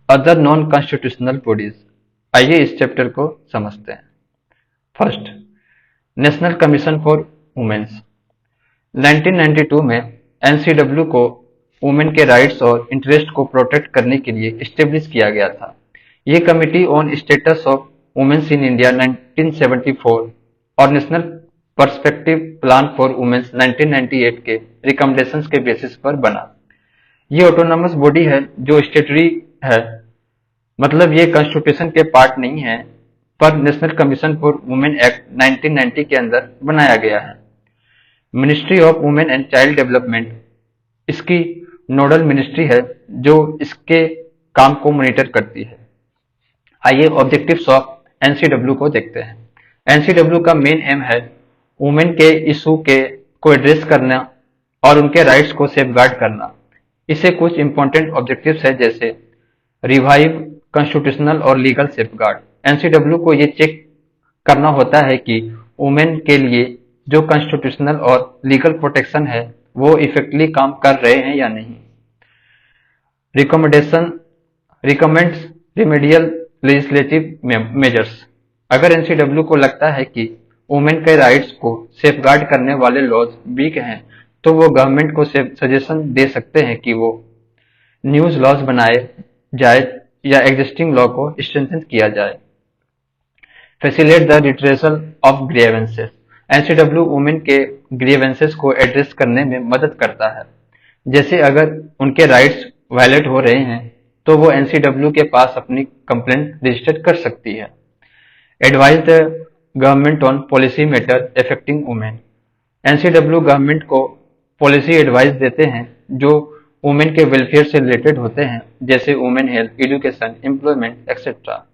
Other non constitutional bodies. आइए इस chapter को समझते हैं। First, national commission for womens. 1992 में एनसीडब्ल्यू को वुमेन के राइट्स और इंटरेस्ट को प्रोटेक्ट करने के लिए एस्टेब्लिश किया गया था। ये committee on status of womens in India 1974 और national perspective plan for womens 1998 के रिकमेंडेशंस के बेसिस पर बना। ये ऑटोनॉमस बॉडी है जो स्टेटरी है, मतलब ये कॉन्स्टिट्यूशन के पार्ट नहीं है, पर national commission for women act 1990 के अंदर बनाया गया है। Ministry of women and child development इसकी नोडल मिनिस्ट्री है जो इसके काम को मॉनिटर करती है। आइए ऑब्जेक्टिव्स ऑफ एनसीडब्ल्यू को देखते हैं। एनसीडब्ल्यू का मेन एम है वुमेन के इशू को एड्रेस करना और उनके राइट्स को सेफगार्ड करना। इसे कुछ इंपॉर्टेंट ऑब्जेक्टिव्स है, जैसे रिवाइव कॉन्स्टिट्यूशनल और लीगल सेफगार्ड। एनसीडब्ल्यू को ये चेक करना होता है कि वुमेन के लिए जो कॉन्स्टिट्यूशनल और लीगल प्रोटेक्शन है वो इफेक्टिवली काम कर रहे हैं या नहीं। Recommends remedial legislative measures. अगर एनसीडब्ल्यू को लगता है कि वुमेन के राइट्स को सेफगार्ड करने वाले लॉज वीक हैं, तो वो गवर्नमेंट को सजेशन दे सकते हैं कि वो न्यूज लॉज बनाए जाए या एग्जिस्टिंग लॉ को स्ट्रेंथन किया जाए। Facilitate the redressal of grievances. NCW women के ग्रीवेंसेस को एड्रेस करने में मदद करता है। जैसे अगर उनके राइट्स वायलेट हो रहे हैं तो वो एनसीडब्ल्यू के पास अपनी कंप्लेंट रजिस्टर कर सकती है। Advise the government on policy matter affecting women. NCW government को पॉलिसी एडवाइस देते हैं जो वुमेन के वेलफेयर से रिलेटेड होते हैं, जैसे women health, education, employment etcetera.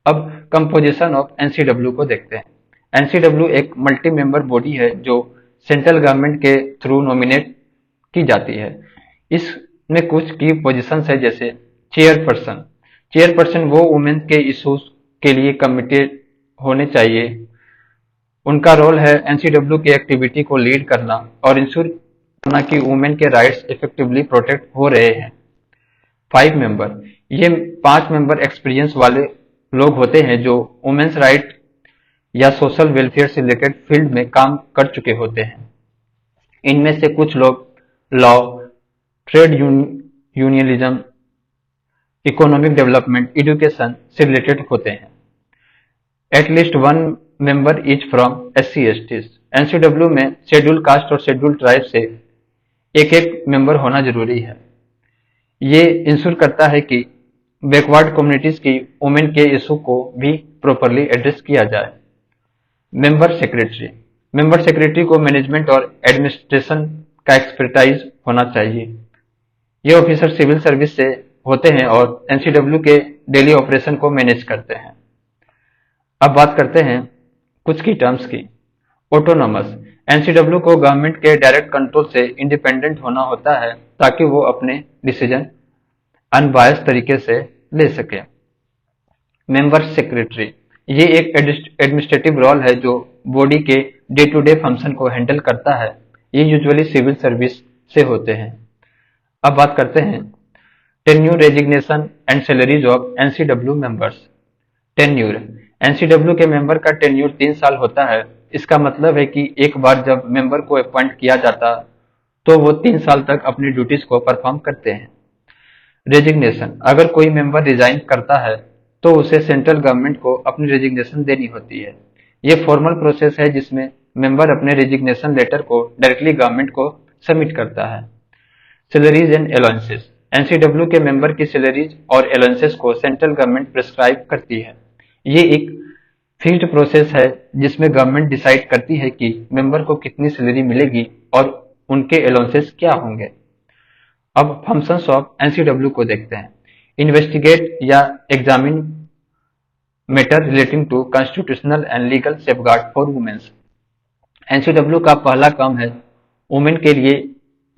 अब कंपोजिशन ऑफ एनसीडब्ल्यू को देखते हैं। एनसीडब्ल्यू एक मल्टी मेंबर बॉडी है जो सेंट्रल गवर्नमेंट के थ्रू नॉमिनेट की जाती है। इसमें कुछ की पोजीशंस है, जैसे चेयरपर्सन। चेयरपर्सन वो वुमेन के इश्यूज के लिए कमिटेड होने चाहिए। उनका रोल है एनसीडब्ल्यू की एक्टिविटी को लीड करना और इंश्योर करना कि वुमेन के राइट्स इफेक्टिवली प्रोटेक्ट हो रहे हैं। 5 मेंबर। ये 5 मेंबर एक्सपीरियंस वाले लोग होते हैं जो वुमेन्स राइट या सोशल वेलफेयर से रिलेटेड फील्ड में काम कर चुके होते हैं। इनमें से कुछ लोग law, trade unionism, economic development, education से रिलेटेड होते हैं। At least 1 member is from SC/STs। NCW में शेड्यूल कास्ट और शेड्यूल ट्राइब से एक मेंबर होना जरूरी है। ये इंश्योर करता है कि बैकवर्ड कम्युनिटीज की वुमेन के इशू को भी प्रॉपरली एड्रेस किया जाए। Member secretary. मेंबर सेक्रेटरी को मैनेजमेंट और एडमिनिस्ट्रेशन का एक्सपर्टाइज होना चाहिए। ये ऑफिसर सिविल सर्विस से होते हैं और एनसीडब्ल्यू के डेली ऑपरेशन को मैनेज करते हैं। अब बात करते हैं कुछ की टर्म्स की। ऑटोनॉमस। एनसीडब्ल्यू को गवर्नमेंट के डायरेक्ट कंट्रोल से इंडिपेंडेंट होना होता है ताकि वो अपने डिसीजन अनबायस तरीके से ले सके। Member secretary. ये एक एडमिनिस्ट्रेटिव रोल है जो बॉडी के डे टू डे फंक्शन को हैंडल करता है। ये यूजुअली सिविल सर्विस से होते हैं। अब बात करते हैं tenure, resignation and salaries of NCW members. Tenure. NCW के मेंबर का टेन्यूर 3 साल होता है। इसका मतलब है कि एक बार जब मेंबर को अपॉइंट किया जाता तो वो 3 साल तक अपनी ड्यूटीज को परफॉर्म करते हैं। रेजिग्नेशन। अगर कोई मेंबर रिजाइन करता है तो उसे सेंट्रल गवर्नमेंट को अपनी रेजिग्नेशन देनी होती है। ये फॉर्मल प्रोसेस है जिसमें मेंबर अपने रेजिग्नेशन लेटर को डायरेक्टली गवर्नमेंट को सबमिट करता है। Salaries and allowances. एनसीडब्ल्यू के मेंबर की सैलरीज और अलाउंसेस को सेंट्रल गवर्नमेंट प्रिस्क्राइब करती है। ये एक फिक्स्ड प्रोसेस है जिसमें गवर्नमेंट डिसाइड करती है कि मेंबर को कितनी सैलरी मिलेगी और उनके अलाउंसेस क्या होंगे। अब फंक्शंस ऑफ एनसीडब्ल्यू को देखते हैं। इन्वेस्टिगेट या examine matter relating to constitutional and legal safeguard for womens. NCW का पहला काम है वुमेन के लिए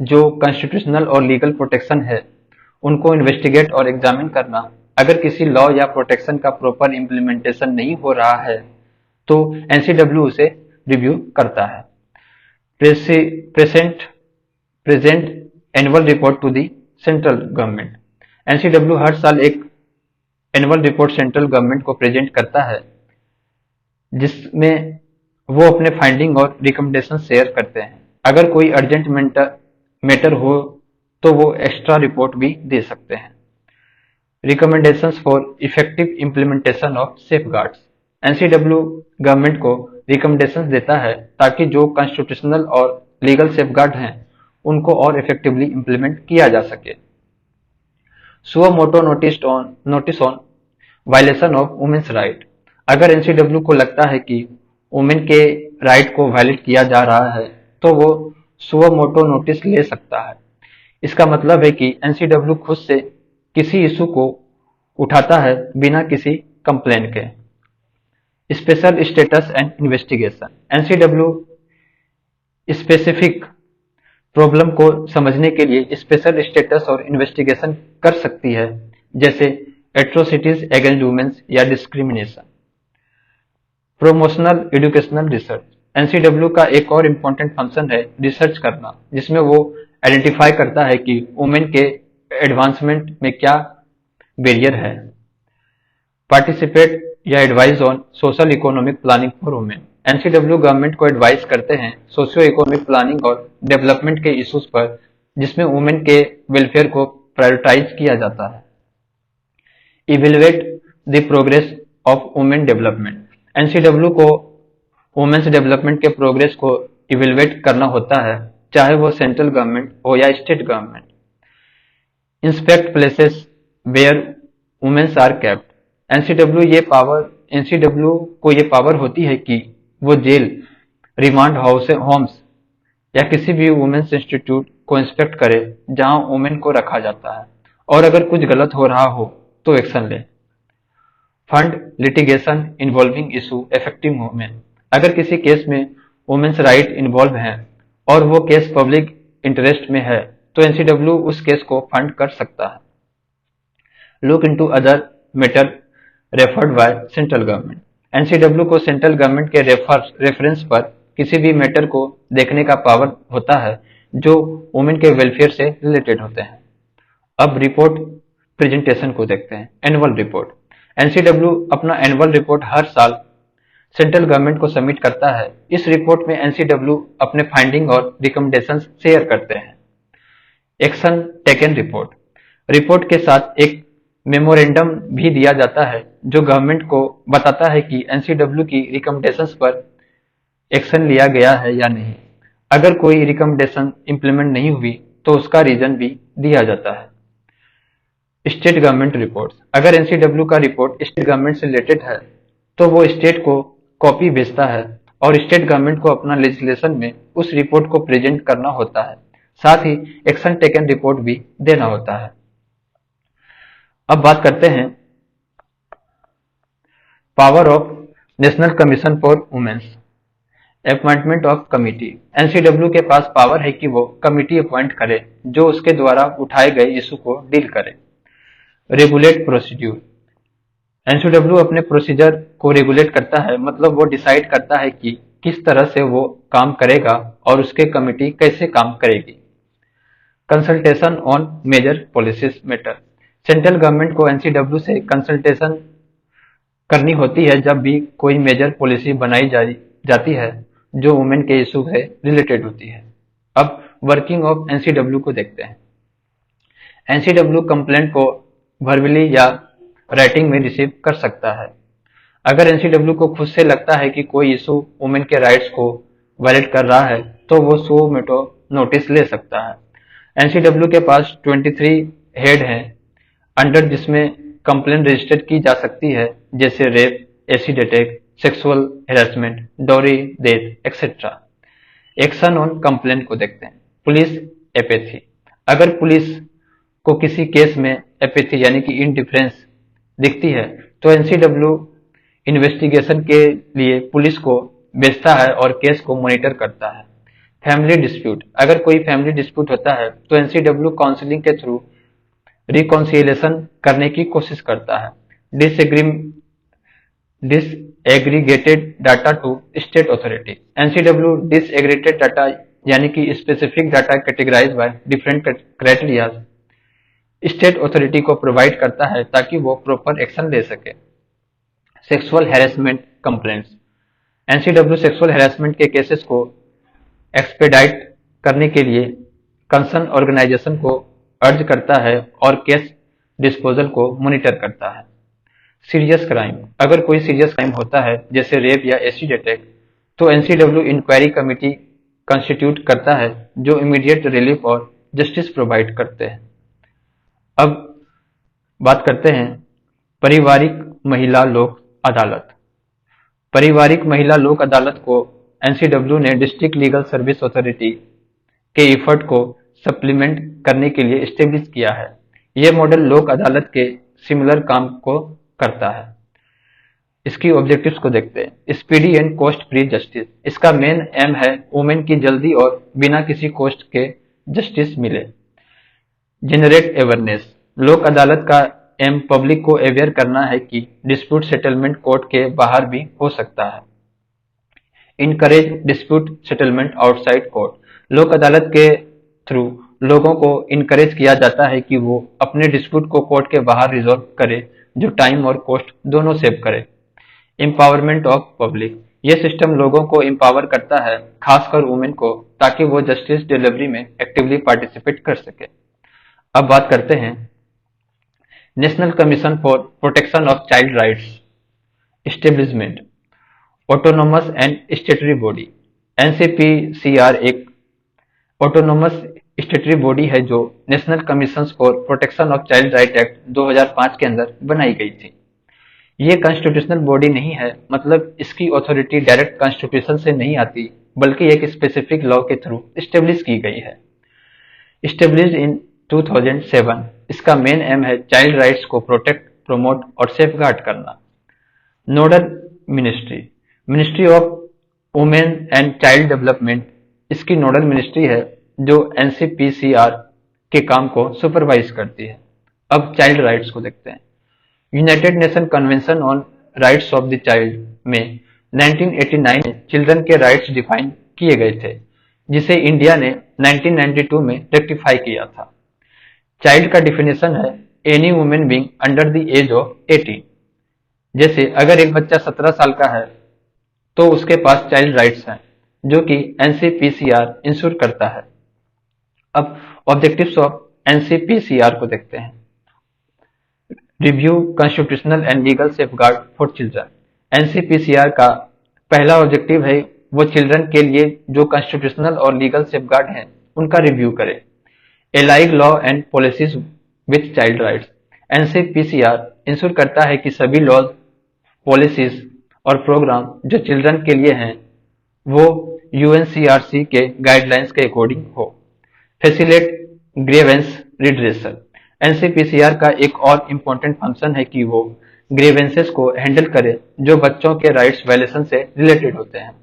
जो कॉन्स्टिट्यूशनल और लीगल प्रोटेक्शन है उनको इन्वेस्टिगेट और एग्जामिन करना। अगर किसी लॉ या प्रोटेक्शन का प्रॉपर इम्प्लीमेंटेशन नहीं हो रहा है तो एनसीडब्ल्यू उसे रिव्यू करता है। Present annual report to the central government. NCW हर साल एक एनुअल रिपोर्ट सेंट्रल गवर्नमेंट को प्रेजेंट करता है, जिसमें वो अपने फाइंडिंग और रिकमेंडेशन शेयर करते हैं। अगर कोई अर्जेंट मैटर हो तो वो एक्स्ट्रा रिपोर्ट भी दे सकते हैं। Recommendations for effective implementation of safeguards. NCW government को रिकमेंडेशंस देता है ताकि जो कॉन्स्टिट्यूशनल और लीगल सेफगार्ड हैं उनको और इफेक्टिवली इम्प्लीमेंट किया जा सके। Suo moto notice on violation of womens right. अगर एनसीडब्ल्यू को लगता है कि वुमेन के राइट को वायलेट किया जा रहा है तो वो सुओ मोटो नोटिस ले सकता है। इसका मतलब है कि एनसीडब्ल्यू खुद से किसी इशू को उठाता है बिना किसी कंप्लेन के। Special status and investigation. NCW specific problem को समझने के लिए स्पेशल स्टेटस और इन्वेस्टिगेशन कर सकती है, जैसे एट्रोसिटीज अगेंस्ट वुमेन्स या discrimination. Promotional educational research. NCW का एक और इम्पोर्टेंट फंक्शन है रिसर्च करना, जिसमें वो आइडेंटिफाई करता है कि वुमेन के एडवांसमेंट में क्या बैरियर है। पार्टिसिपेट या advise on social economic planning for Women. NCW government को एडवाइस करते हैं सोशियो इकोनॉमिक प्लानिंग और डेवलपमेंट के इश्यूज पर, जिसमें वुमेन के वेलफेयर को प्रायोरिटाइज किया जाता है। Evaluate the progress of women development. NCW को वुमेन्स डेवलपमेंट के प्रोग्रेस को इवेलुएट करना होता है, चाहे वो सेंट्रल गवर्नमेंट हो या state government. Inspect places where womens are kept. NCW को ये पावर होती है कि वो जेल, रिमांड होम्स या किसी भी वुमेन्स इंस्टीट्यूट को इंस्पेक्ट करे जहां वुमेन को रखा जाता है, और अगर कुछ गलत हो रहा हो तो एक्शन ले। Fund litigation involving issue affecting women. अगर किसी केस में वुमेन्स राइट इन्वॉल्व हैं और वो केस पब्लिक इंटरेस्ट में है तो एनसीडब्ल्यू उस केस को फंड कर सकता है। Look into other matter referred by central government. NCW को सेंट्रल गवर्नमेंट के रेफरेंस पर किसी भी मैटर को देखने का पावर होता है जो वुमेन के वेलफेयर से रिलेटेड होते हैं। अब रिपोर्ट प्रेजेंटेशन को देखते हैं। Annual report. एनसीडब्ल्यू अपना एनुअल रिपोर्ट हर साल सेंट्रल गवर्नमेंट को सबमिट करता है। इस रिपोर्ट में एनसीडब्ल्यू अपने फाइंडिंग और रिकमेंडेशंस शेयर करते हैं। Action taken report. रिपोर्ट के साथ एक मेमोरेंडम भी दिया जाता है जो गवर्नमेंट को बताता है कि एनसीडब्ल्यू की रिकमेंडेशंस पर एक्शन लिया गया है या नहीं। अगर कोई रिकमेंडेशन इंप्लीमेंट नहीं हुई तो उसका रीजन भी दिया जाता है। State government report. अगर एनसीडब्ल्यू का रिपोर्ट स्टेट गवर्नमेंट से रिलेटेड है तो वो स्टेट को कॉपी भेजता है और स्टेट गवर्नमेंट को अपना लेजिस्लेशन में उस रिपोर्ट को प्रेजेंट करना होता है, साथ ही एक्शन टेकन रिपोर्ट भी देना होता है। अब बात करते हैं power of national commission for womens. Appointment of committee. NCW के पास पावर है कि वो कमिटी अपॉइंट करे जो उसके द्वारा उठाए गए इशू को डील करे। Regulate procedure. एनसीडब्ल्यू अपने प्रोसीजर को रेगुलेट करता है, मतलब वो डिसाइड करता है कि किस तरह से वो काम करेगा और उसके कमिटी कैसे काम करेगी। Consultation on major policies matter. Central government को एनसीडब्ल्यू से कंसल्टेशन करनी होती है जब भी कोई मेजर पॉलिसी बनाई जाती है जो वुमेन के इशू से रिलेटेड होती है। अब वर्किंग ऑफ एनसीडब्ल्यू को देखते हैं। एनसीडब्ल्यू कंप्लेंट को वर्बली या राइटिंग में रिसीव कर सकता है। अगर एनसीडब्ल्यू को खुद से लगता है कि कोई इशू वुमेन के राइट्स को वायलेट कर रहा है तो वो सो मोटो नोटिस ले सकता है। एनसीडब्ल्यू के पास 23 हेड हैं अंडर जिसमें कंप्लेन रजिस्टर की जा सकती है, जैसे rape, acid attack, sexual harassment, dowry death etcetera. Action on complain को देखते हैं। Police apathy. अगर पुलिस को किसी केस में एपेथी यानी कि इंडिफरेंस दिखती है तो एनसीडब्ल्यू इन्वेस्टिगेशन के लिए पुलिस को भेजता है और केस को मॉनिटर करता है। Family dispute. अगर कोई फैमिली डिस्प्यूट होता है तो एनसीडब्ल्यू काउंसलिंग के थ्रू रिकॉन्सिलिएशन करने की कोशिश करता है। Disaggregated data to state authority. NCW disaggregated data यानी कि specific data categorise by different criteria state authority को प्रोवाइड करता है ताकि वो प्रॉपर एक्शन ले सके। Sexual harassment complaints, NCW sexual harassment के केसेस को एक्सपेडाइट करने के लिए कंसर्न ऑर्गेनाइजेशन को अर्ज करता है और केस डिस्पोजल को मॉनिटर करता है। सीरियस क्राइम, अगर कोई सीरियस क्राइम होता है जैसे रेप या एसिड अटैक, तो एनसीडब्ल्यू इंक्वायरी कमेटी कंस्टिट्यूट करता है जो इमीडिएट रिलीफ और जस्टिस प्रोवाइड करते हैं। अब बात करते हैं पारिवारिक महिला लोक अदालत। पारिवारिक महिला लोक अदालत को एनसीडब्ल्यू ने डिस्ट्रिक्ट लीगल सर्विस अथॉरिटी के एफर्ट को सप्लीमेंट करने के लिए एस्टेब्लिश किया है। यह मॉडल लोक अदालत के सिमिलर काम को करता है। इसकी ऑब्जेक्टिव्स को देखते हैं। Speedy and cost free justice, इसका मेन एम है वुमेन की जल्दी और बिना किसी कॉस्ट के जस्टिस मिले। जनरेट अवेयरनेस, लोक अदालत का एम पब्लिक को अवेयर करना है कि डिस्प्यूट सेटलमेंट कोर्ट के बाहर भी हो सकता है। Encourage dispute settlement outside court, लोक अदालत के थ्रू लोगों को इनकरेज किया जाता है कि वो अपने डिस्प्यूट को कोर्ट के बाहर रिजॉल्व करे, जो टाइम और कॉस्ट दोनों सेव करे। एम्पावरमेंट ऑफ पब्लिक, ये सिस्टम लोगों को एम्पावर करता है, खासकर वुमेन को, ताकि वो जस्टिस डिलीवरी में एक्टिवली पार्टिसिपेट कर सके। अब बात करते हैं national commission for Protection of child rights establishment, autonomous and स्टेटरी body. NCPCR एक ऑटोनोमस स्टेटरी बॉडी है जो national commission for Protection of child right act 2005 के अंदर बनाई गई थी। ये कॉन्स्टिट्यूशनल बॉडी नहीं है, मतलब इसकी अथॉरिटी डायरेक्ट कॉन्स्टिट्यूशन से नहीं आती, बल्कि एक स्पेसिफिक लॉ के थ्रू स्टेब्लिश की गई है। स्टेब्लिश्ड इन 2007, इसका मेन एम है चाइल्ड राइट्स को प्रोटेक्ट, प्रमोट और सेफगार्ड करना। Nodal ministry, ministry of women and child development, इसकी नोडल मिनिस्ट्री है जो एनसीपीसीआर के काम को सुपरवाइज करती है। अब चाइल्ड राइट्स को देखते हैं। United nation convention on rights of the child में 1989 में चिल्ड्रन के राइट्स डिफाइन किए गए थे, जिसे इंडिया ने 1992 में रेक्टिफाई किया था। चाइल्ड का डिफिनेशन है any women being under the age of 18। जैसे अगर एक बच्चा 17 साल का है तो उसके पास चाइल्ड राइट्स हैं, जो कि एनसीपीसीआर इंश्योर करता है। अब ऑब्जेक्टिव्स ऑफ एनसीपीसीआर को देखते हैं। Review constitutional and legal safeguard for children. NCPCR का पहला ऑब्जेक्टिव है वो चिल्ड्रन के लिए जो कॉन्स्टिट्यूशनल और लीगल सेफगार्ड हैं उनका रिव्यू करे। Align law and policies with child rights. NCPCR ensure करता है कि सभी लॉज, पॉलिसीज और प्रोग्राम जो चिल्ड्रन के लिए हैं वो यूएनसीआरसी के गाइडलाइंस के अकॉर्डिंग हो। Facilitate grievance redressal. एनसीपीसीआर का एक और इम्पोर्टेंट फंक्शन है कि वो ग्रीवेंसेस को हैंडल करे जो बच्चों के राइट्स वायलेशन से रिलेटेड होते हैं।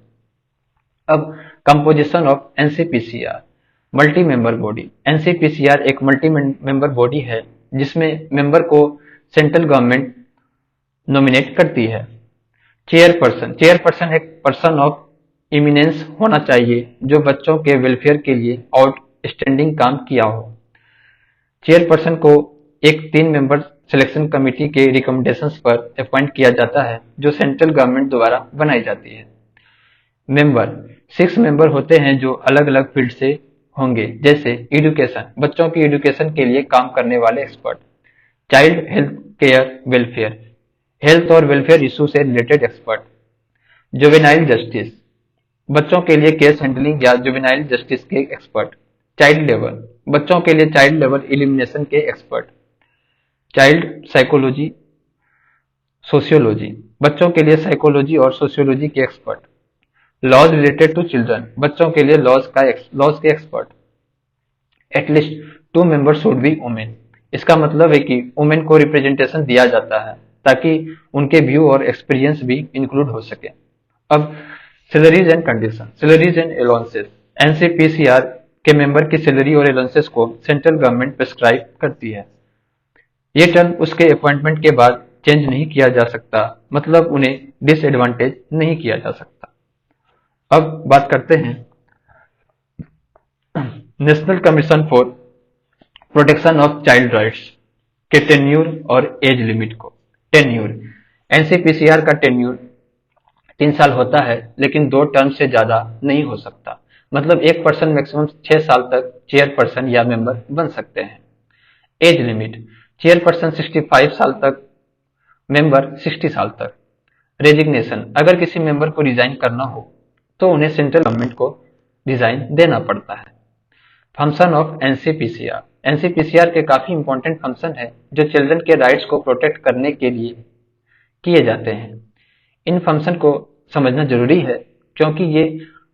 अब composition of NCPCR. Multi member body. NCPCR एक मल्टी मेंबर बॉडी है जिसमें मेंबर को सेंट्रल गवर्नमेंट नॉमिनेट करती है। चेयरपर्सन, चेयरपर्सन एक पर्सन ऑफ इमिनेंस होना चाहिए जो बच्चों के वेलफेयर के लिए आउटस्टैंडिंग काम किया हो। चेयरपर्सन को एक 3 मेंबर सिलेक्शन कमेटी के रिकमेंडेशंस पर अपॉइंट किया जाता है जो सेंट्रल गवर्नमेंट द्वारा बनाई जाती है। मेंबर 6 मेंबर होते हैं जो अलग अलग फील्ड से होंगे, जैसे एजुकेशन, बच्चों की एजुकेशन के लिए काम करने वाले expert. Child health care welfare, health और वेलफेयर इशू से रिलेटेड एक्सपर्ट। जुवेनाइल जस्टिस, बच्चों के लिए केस हैंडलिंग या जुवेनाइल जस्टिस के एक्सपर्ट। चाइल्ड लेबर, बच्चों के लिए चाइल्ड लेबर एलिमिनेशन के एक्सपर्ट। चाइल्ड साइकोलॉजी सोशियोलॉजी, बच्चों के लिए साइकोलॉजी और सोशियोलॉजी के expert. Laws related to children, बच्चों के लिए लॉज के expert. At least 2 members should be women, इसका मतलब है कि वुमेन को रिप्रेजेंटेशन दिया जाता है ताकि उनके व्यू और एक्सपीरियंस भी इंक्लूड हो सके। अब salaries and condition, salaries and allowances. NCPCR के मेंबर की सैलरी और अलाउंसेस को सेंट्रल गवर्नमेंट प्रेस्क्राइब करती है। ये टर्म उसके अपॉइंटमेंट के बाद चेंज नहीं किया जा सकता, मतलब उन्हें डिसएडवांटेज नहीं किया जा सकता। अब बात करते हैं national commission for Protection of child rights के टेन्यूर और एज लिमिट को। टेन्यूर, एनसीपीसीआर का टेन्यूर 3 साल होता है, लेकिन 2 टर्म से ज्यादा नहीं हो सकता। मतलब एक पर्सन मैक्सिमम 6 साल तक चेयरपर्सन या मेंबर बन सकते हैं। एज लिमिट, चेयरपर्सन 65 साल तक, मेंबर 60 साल तक। रेजिग्नेशन, अगर किसी मेंबर को रिजाइन करना हो तो उन्हें सेंट्रल गवर्नमेंट को रिजाइन देना पड़ता है। फंक्शन ऑफ एनसीपीसीआर, एनसीपीसीआर के काफी इंपॉर्टेंट फंक्शन है जो चिल्ड्रन के राइट्स को प्रोटेक्ट करने के लिए किए जाते हैं। इन फंक्शन को समझना जरूरी है क्योंकि ये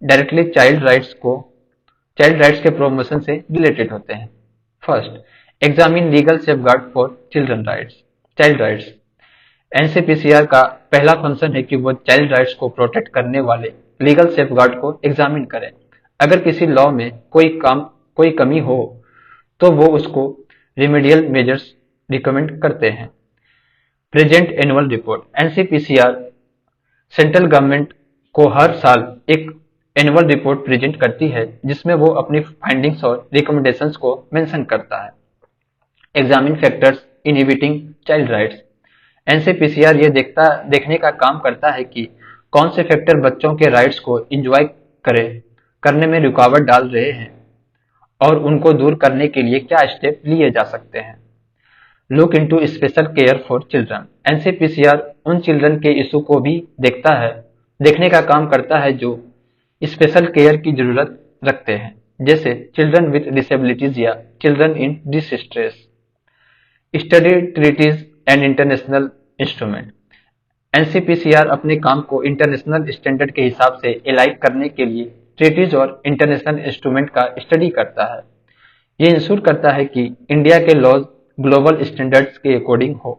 डायरेक्टली चाइल्ड राइट्स के प्रमोशन से रिलेटेड होते हैं। First, examine legal safeguard for children rights, child rights. NCPCR का पहला फंक्शन है कि वो चाइल्ड राइट्स को प्रोटेक्ट करने वाले लीगल सेफगार्ड को एग्जामिन करें। अगर किसी लॉ में कोई कमी हो तो वो उसको रिमेडियल मेजर्स रिकमेंड करते हैं। Present annual report, NCPCR central government को हर साल एक एनुअल रिपोर्ट प्रेजेंट करती है जिसमें वो अपनी फाइंडिंग्स और रिकमेंडेशंस को मेंशन करता है। Examine factors inhibiting child rights, NCPCR ये देखने का काम करता है कि कौन से फैक्टर बच्चों के राइट्स को इंजॉय करने में रुकावट डाल रहे हैं और उनको दूर करने के लिए क्या स्टेप लिए जा सकते हैं। Look into special care for children, NCPCR उन चिल्ड्रन के इशू को भी देखने का काम करता है जो स्पेशल केयर की जरूरत रखते हैं, जैसे चिल्ड्रन विद डिसेबिलिटीज या children in distress. Study treaties and international instrument, NCPCR अपने काम को इंटरनेशनल स्टैंडर्ड के हिसाब से एलाइन करने के लिए ट्रीटीज और इंटरनेशनल इंस्ट्रूमेंट का स्टडी करता है। ये इंश्योर करता है कि इंडिया के लॉज ग्लोबल स्टैंडर्ड्स के अकॉर्डिंग हो।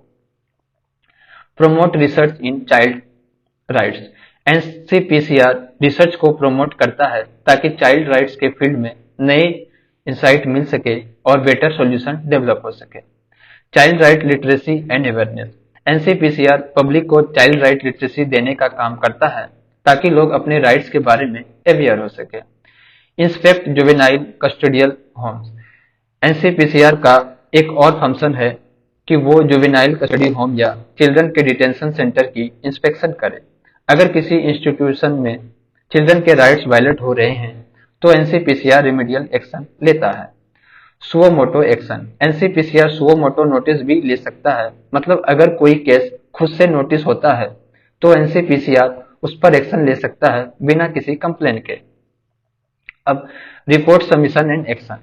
Promote research in child rights, NCPCR research को प्रमोट करता है ताकि चाइल्ड राइट्स के फील्ड में नए इंसाइट मिल सके और बेटर सॉल्यूशन डेवलप हो सके। Child right literacy and awareness, NCPCR public को चाइल्ड राइट लिटरेसी देने का काम करता है ताकि लोग अपने राइट्स के बारे में अवेयर हो सके। Inspect juvenile custodial homes, NCPCR का एक और फंक्शन है कि वो जुवेनाइल कस्टडी होम या चिल्ड्रन के डिटेंशन सेंटर की इंस्पेक्शन करे। अगर किसी इंस्टीट्यूशन में चिल्ड्रन के राइट्स वायलेट हो रहे हैं तो एनसीपीसीआर रिमेडियल एक्शन लेता है। Suo motu action, NCPCR suo moto notice भी ले सकता है। मतलब अगर कोई केस खुद से नोटिस होता है तो एनसीपीसीआर उस पर एक्शन ले सकता है बिना किसी कंप्लेन के। अब report submission and action,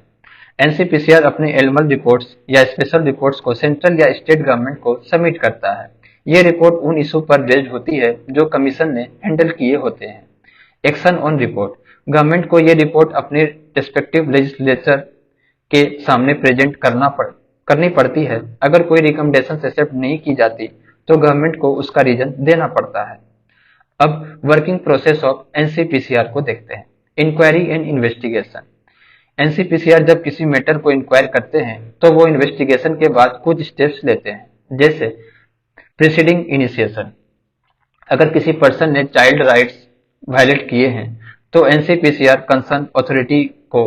NCPCR अपने एनुअल रिपोर्ट्स या स्पेशल रिपोर्ट्स को सेंट्रल या स्टेट गवर्नमेंट को सबमिट करता है। ये रिपोर्ट उन इशू पर बेस्ड होती है जो कमीशन ने हैंडल किए होते हैं। एक्शन ऑन रिपोर्ट, गवर्नमेंट को ये रिपोर्ट अपने रेस्पेक्टिव लेजिस्लेचर के सामने प्रेजेंट करनी पड़ती है। अगर कोई रिकमेंडेशन एक्सेप्ट नहीं की जाती तो गवर्नमेंट को उसका रीजन देना पड़ता है। अब वर्किंग प्रोसेस ऑफ एनसीपीसीआर को देखते हैं। इंक्वायरी एंड इन्वेस्टिगेशन, एनसीपीसीआर जब किसी मैटर को इंक्वायर करते हैं तो वो इन्वेस्टिगेशन के बाद कुछ स्टेप्स लेते हैं, जैसे प्रीसीडिंग इनिशिएशन। अगर किसी पर्सन ने चाइल्ड राइट्स वायलेट किए हैं तो एनसीपीसीआर कंसर्न अथॉरिटी को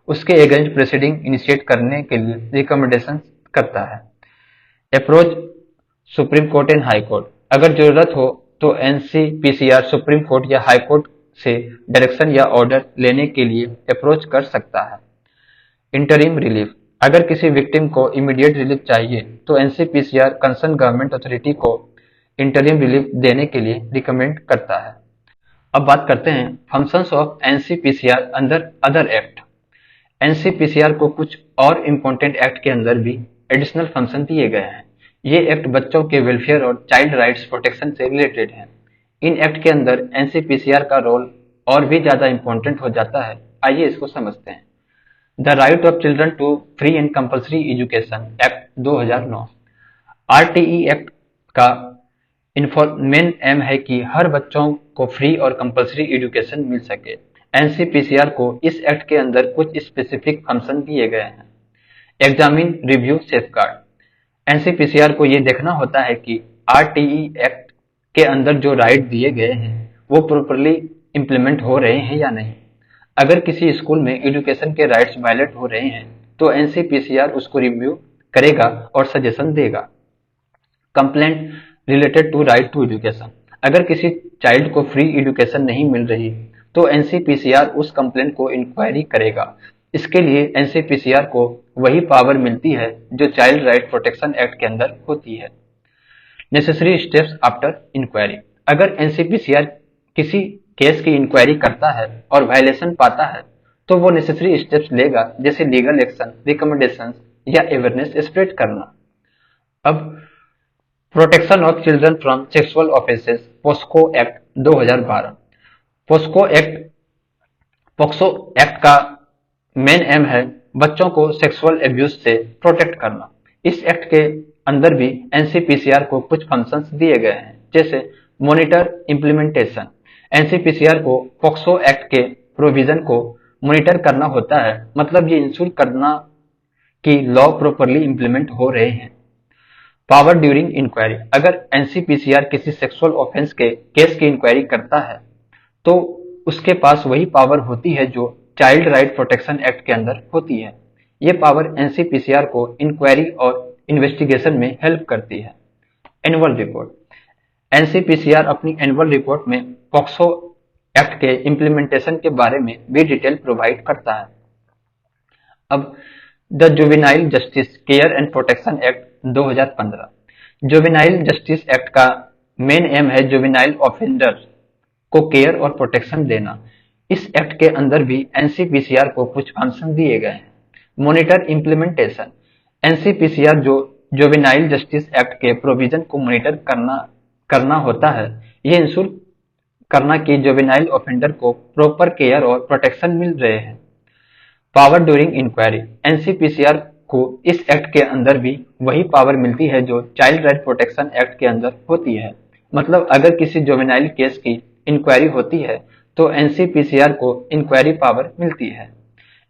उसके अगेंस्ट प्रोसीडिंग इनिशिएट करने के लिए रिकमेंडेशन करता है। Approach supreme court and high court, अगर जरूरत हो तो एनसीपीसीआर सुप्रीम कोर्ट या हाई कोर्ट से डायरेक्शन या ऑर्डर लेने के लिए अप्रोच कर सकता है। इंटरिम रिलीफ, अगर किसी विक्टिम को इमीडिएट रिलीफ चाहिए तो एनसीपीसीआर कंसर्न गवर्नमेंट अथॉरिटी को इंटरिम रिलीफ देने के लिए रिकमेंड करता है। अब बात करते हैं functions of NCPCR under other act. NCPCR को कुछ और इम्पोर्टेंट एक्ट के अंदर भी एडिशनल फंक्शन दिए गए हैं। ये एक्ट बच्चों के वेलफेयर और चाइल्ड राइट्स प्रोटेक्शन से रिलेटेड हैं। इन एक्ट के अंदर एनसीपीसीआर का रोल और भी ज्यादा इम्पोर्टेंट हो जाता है। आइए इसको समझते हैं। The right of children to free and compulsory education act 2009, RTE act का मेन एम है कि हर बच्चों को फ्री और कंपल्सरी एजुकेशन मिल सके। एनसीपीसीआर को इस एक्ट के अंदर कुछ स्पेसिफिक फंक्शन दिए गए हैं। एग्जामिन रिव्यू सेफगार्ड, एनसीपीसीआर को ये देखना होता है कि आरटीई एक्ट के अंदर जो राइट दिए गए हैं वो प्रॉपरली इंप्लीमेंट हो रहे हैं या नहीं। अगर किसी स्कूल में एजुकेशन के राइट्स वायलेट हो रहे हैं तो एनसीपीसीआर उसको रिव्यू करेगा और सजेशन देगा। Complaint related to right to education, अगर किसी चाइल्ड को फ्री एजुकेशन नहीं मिल रही तो एनसीपीसीआर उस कंप्लेंट को इंक्वायरी करेगा। इसके लिए एनसीपीसीआर को वही पावर मिलती है जो चाइल्ड राइट प्रोटेक्शन एक्ट के अंदर होती है। नेसेसरी स्टेप्स आफ्टर इंक्वायरी, अगर एनसीपीसीआर किसी केस की इंक्वायरी करता है और वायलेशन पाता है तो वो नेसेसरी स्टेप्स लेगा, जैसे लीगल एक्शन, रिकमेंडेशंस या अवेयरनेस स्प्रेड करना। अब protection of children from sexual offences, POCSO act 2012। POCSO act का मेन एम है बच्चों को सेक्सुअल एब्यूज से प्रोटेक्ट करना। इस एक्ट के अंदर भी एनसीपीसीआर को कुछ फंक्शंस दिए गए हैं, जैसे मॉनिटर इम्प्लीमेंटेशन। एनसीपीसीआर को पोक्सो एक्ट के प्रोविजन को मॉनिटर करना होता है, मतलब ये इंश्योर करना कि लॉ प्रॉपरली इंप्लीमेंट हो रहे हैं। पावर ड्यूरिंग इंक्वायरी, अगर एनसीपीसीआर किसी सेक्सुअल ऑफेंस के केस की इंक्वायरी करता है तो उसके पास वही पावर होती है जो चाइल्ड राइट प्रोटेक्शन एक्ट के अंदर होती है। ये पावर एनसीपीसीआर को इंक्वायरी और इन्वेस्टिगेशन में हेल्प करती है। एनुअल रिपोर्ट, एनसीपीसीआर अपनी एनुअल रिपोर्ट में पॉक्सो एक्ट के इम्प्लीमेंटेशन के बारे में भी डिटेल प्रोवाइड करता है। अब the juvenile justice care and protection act 2015। Juvenile justice act का मेन एम है जुवेनाइल ऑफेंडर को केयर और प्रोटेक्शन देना। इस एक्ट के अंदर भी एनसीपीसीआर को कुछ फंक्शन दिए गए हैं। मॉनिटर इम्प्लीमेंटेशन, एनसीपीसीआर जो जुवेनाइल जस्टिस एक्ट के प्रोविजन को मॉनिटर करना होता है, ये इंश्योर करना कि जुवेनाइल ऑफेंडर को प्रॉपर केयर और प्रोटेक्शन मिल रहे हैं। पावर ड्यूरिंग इंक्वायरी, एनसीपीसीआर को इस एक्ट के अंदर भी वही पावर मिलती है जो चाइल्ड राइट प्रोटेक्शन एक्ट के अंदर होती है। मतलब अगर किसी जुवेनाइल केस की इंक्वायरी होती है तो एनसीपीसीआर को इंक्वायरी पावर मिलती है।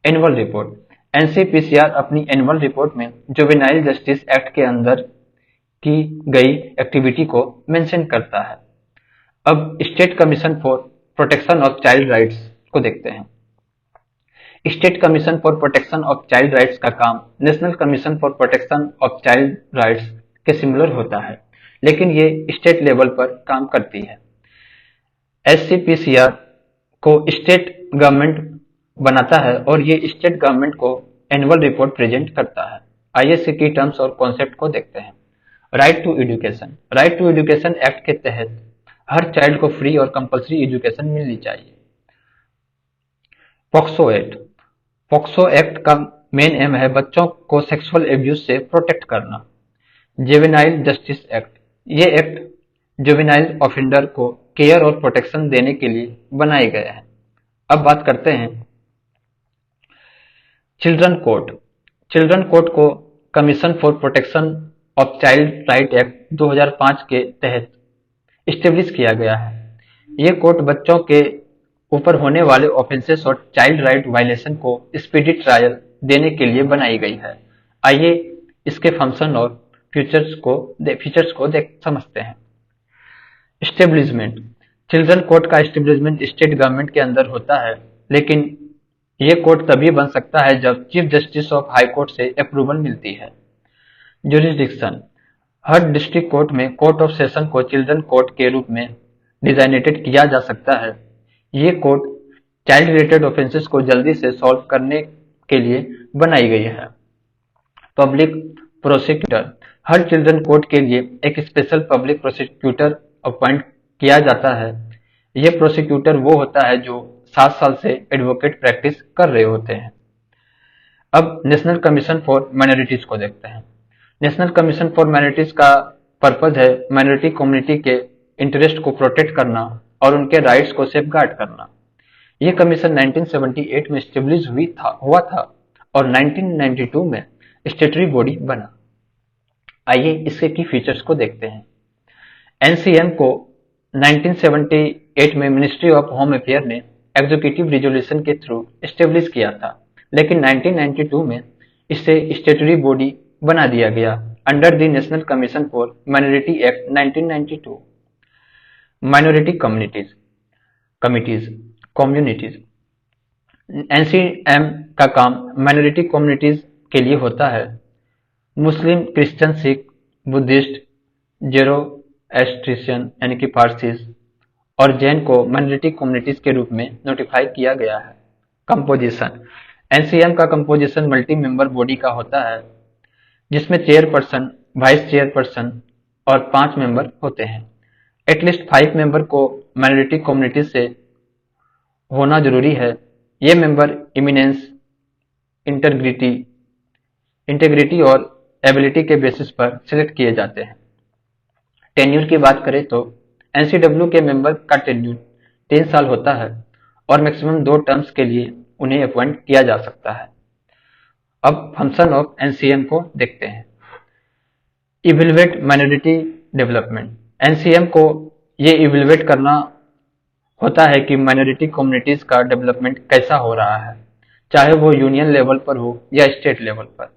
एनुअल रिपोर्ट, एनसीपीसीआर अपनी एनुअल रिपोर्ट में जुवेनाइल जस्टिस एक्ट के अंदर की गई एक्टिविटी को मेंशन करता है। अब state Commission for Protection of child rights को देखते हैं। State Commission for Protection of child rights का काम national commission for Protection of child rights के सिमिलर होता है, लेकिन ये स्टेट लेवल पर काम करती है। एससीपीसीआर को स्टेट गवर्नमेंट बनाता है और ये स्टेट गवर्नमेंट को एनुअल रिपोर्ट प्रेजेंट करता है। आइए इसके की टर्म्स और कॉन्सेप्ट को देखते हैं। Right to education, right to education act के तहत हर चाइल्ड को फ्री और कंपल्सरी एजुकेशन मिलनी चाहिए। पॉक्सो एक्ट, पॉक्सो एक्ट का मेन एम है बच्चों को सेक्सुअल एब्यूज से प्रोटेक्ट करना। जुवेनाइल जस्टिस एक्ट, ये एक्ट जुवेनाइल ऑफेंडर को केयर और प्रोटेक्शन देने के लिए बनाए गए हैं। अब बात करते हैं चिल्ड्रन कोर्ट। चिल्ड्रन कोर्ट को commission for Protection of child right act 2005 के तहत स्टेब्लिश किया गया है। ये कोर्ट बच्चों के ऊपर होने वाले ऑफेंसेस और चाइल्ड राइट वायलेशन को स्पीडी ट्रायल देने के लिए बनाई गई है। आइए इसके फंक्शन और फीचर्स को समझते हैं। एस्टेब्लिशमेंट, चिल्ड्रन कोर्ट का एस्टेब्लिशमेंट स्टेट गवर्नमेंट के अंदर होता है, लेकिन ये कोर्ट तभी बन सकता है जब chief justice of high court से अप्रूवल मिलती है। जुरिस्डिक्शन, हर डिस्ट्रिक्ट कोर्ट में कोर्ट ऑफ सेशन को चिल्ड्रन कोर्ट के रूप में डिजाइनेटेड किया जा सकता है। ये कोर्ट चाइल्ड रिलेटेड ऑफेंसेस को जल्दी से सॉल्व करने के लिए बनाई गई है। Public prosecutor, her children court के लिए एक स्पेशल पब्लिक प्रोसिक्यूटर अपॉइंट किया जाता है। यह प्रोसिक्यूटर वो होता है जो 7 साल से एडवोकेट प्रैक्टिस कर रहे होते हैं। अब नेशनल कमीशन फॉर माइनॉरिटीज को देखते हैं। नेशनल कमीशन फॉर माइनॉरिटीज का पर्पज है माइनॉरिटी कम्युनिटी के इंटरेस्ट को प्रोटेक्ट करना और उनके राइट्स को सेफगार्ड करना। यह कमीशन 1978 में स्टेब्लिश हुआ था और 1992 में स्टेटरी बॉडी बना। आइए इसके की फीचर्स को देखते हैं। एनसीएम को 1978 में मिनिस्ट्री ऑफ होम अफेयर ने एग्जीक्यूटिव रिजोल्यूशन के थ्रू स्टेब्लिश किया था, लेकिन 1992 में इसे स्टेटरी बॉडी बना दिया गया under the national commission for minority act 1992। Minority communities, NCM का काम माइनॉरिटी कम्युनिटीज के लिए होता है। मुस्लिम, क्रिश्चियन, सिख, बुद्धिस्ट, ज़ेरोएस्ट्रियन यानी कि पारसीज और जैन को माइनॉरिटी कम्युनिटीज के रूप में नोटिफाई किया गया है। कंपोजिशन: एनसीएम का कंपोजिशन मल्टी मेंबर बॉडी का होता है जिसमें चेयरपर्सन, वाइस चेयरपर्सन और 5 मेंबर होते हैं। एटलीस्ट 5 मेंबर को माइनॉरिटी कम्युनिटीज से होना जरूरी है। ये मेंबर इमिनेंस, इंटीग्रिटी इंटीग्रिटी और एबिलिटी के बेसिस पर सिलेक्ट किए जाते हैं। टेन्यूर की बात करें तो एनसीडब्ल्यू के मेंबर का टेन्यूर 3 साल होता है और मैक्सिमम 2 टर्म्स के लिए उन्हें अपॉइंट किया जा सकता है। अब फंक्शन ऑफ एनसीएम को देखते हैं। इवेलुएट माइनॉरिटी डेवलपमेंट: एनसीएम को ये इवेलुएट करना होता है कि माइनॉरिटी कम्युनिटीज का डेवलपमेंट कैसा हो रहा है, चाहे वो यूनियन लेवल पर हो या स्टेट लेवल पर।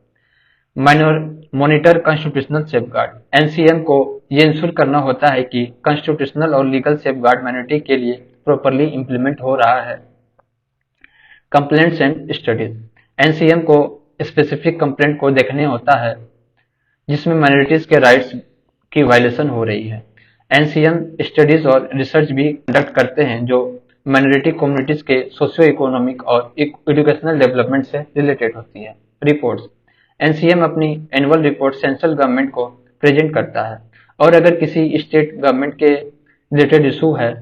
मॉनिटर कॉन्स्टिट्यूशनल सेफगार्ड: एनसीएम को ये इंश्योर करना होता है कि कॉन्स्टिट्यूशनल और लीगल सेफगार्ड माइनॉरिटी के लिए प्रॉपरली इंप्लीमेंट हो रहा है। कंप्लेंट्स एंड स्टडीज: एनसीएम को स्पेसिफिक कंप्लेंट को देखने होता है जिसमें माइनॉरिटीज के राइट्स की वायलेशन हो रही है। एनसीएम स्टडीज और रिसर्च भी कंडक्ट करते हैं जो माइनॉरिटी कम्युनिटीज के सोशियो इकोनॉमिक और एजुकेशनल डेवलपमेंट से रिलेटेड होती है। रिपोर्ट्स: एनसीएम अपनी एनुअल रिपोर्ट सेंट्रल गवर्नमेंट को प्रेजेंट करता है और अगर किसी स्टेट गवर्नमेंट के रिलेटेड इशू है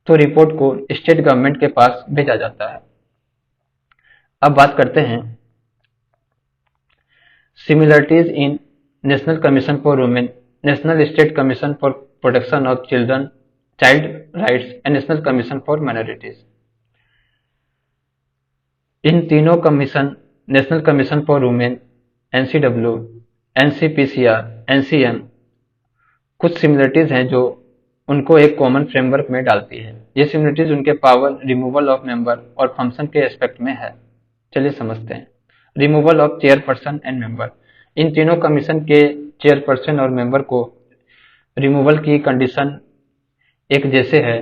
तो रिपोर्ट को स्टेट गवर्नमेंट के पास भेजा जाता है। अब बात करते हैं similarities in National commission for Women, National State Commission for Protection of Children, Child Rights and National commission for Minorities. इन तीनों commission, National commission for Women, NCW, NCPCR, NCM, कुछ सिमिलरिटीज हैं जो उनको एक कॉमन फ्रेमवर्क में डालती है। ये सिमिलरिटीज उनके पावर, रिमूवल ऑफ मेंबर और फंक्शन के एस्पेक्ट में है। चलिए समझते हैं। Removal of chairperson and member: इन तीनों कमीशन के चेयरपर्सन और मेंबर को रिमूवल की कंडीशन एक जैसे है।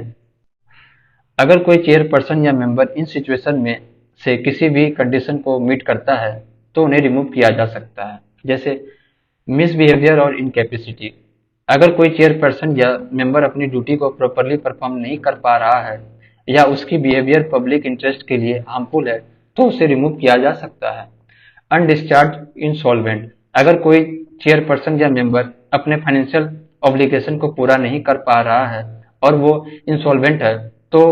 अगर कोई चेयरपर्सन या मेंबर इन सिचुएशन में से किसी भी कंडीशन को मीट करता है तो उन्हें रिमूव किया जा सकता है, जैसे मिसबिहेवियर और इनकैपेसिटी। अगर कोई चेयरपर्सन या मेंबर अपनी ड्यूटी को प्रॉपरली परफॉर्म नहीं कर पा रहा है या उसकी बिहेवियर पब्लिक इंटरेस्ट के लिए हार्मफुल है तो उसे रिमूव किया जा सकता है। अनडिस्चार्ज इंसॉल्वेंट: अगर कोई चेयरपर्सन या मेंबर अपने फाइनेंशियल ऑब्लिगेशन को पूरा नहीं कर पा रहा है और वो इंसॉल्वेंट है तो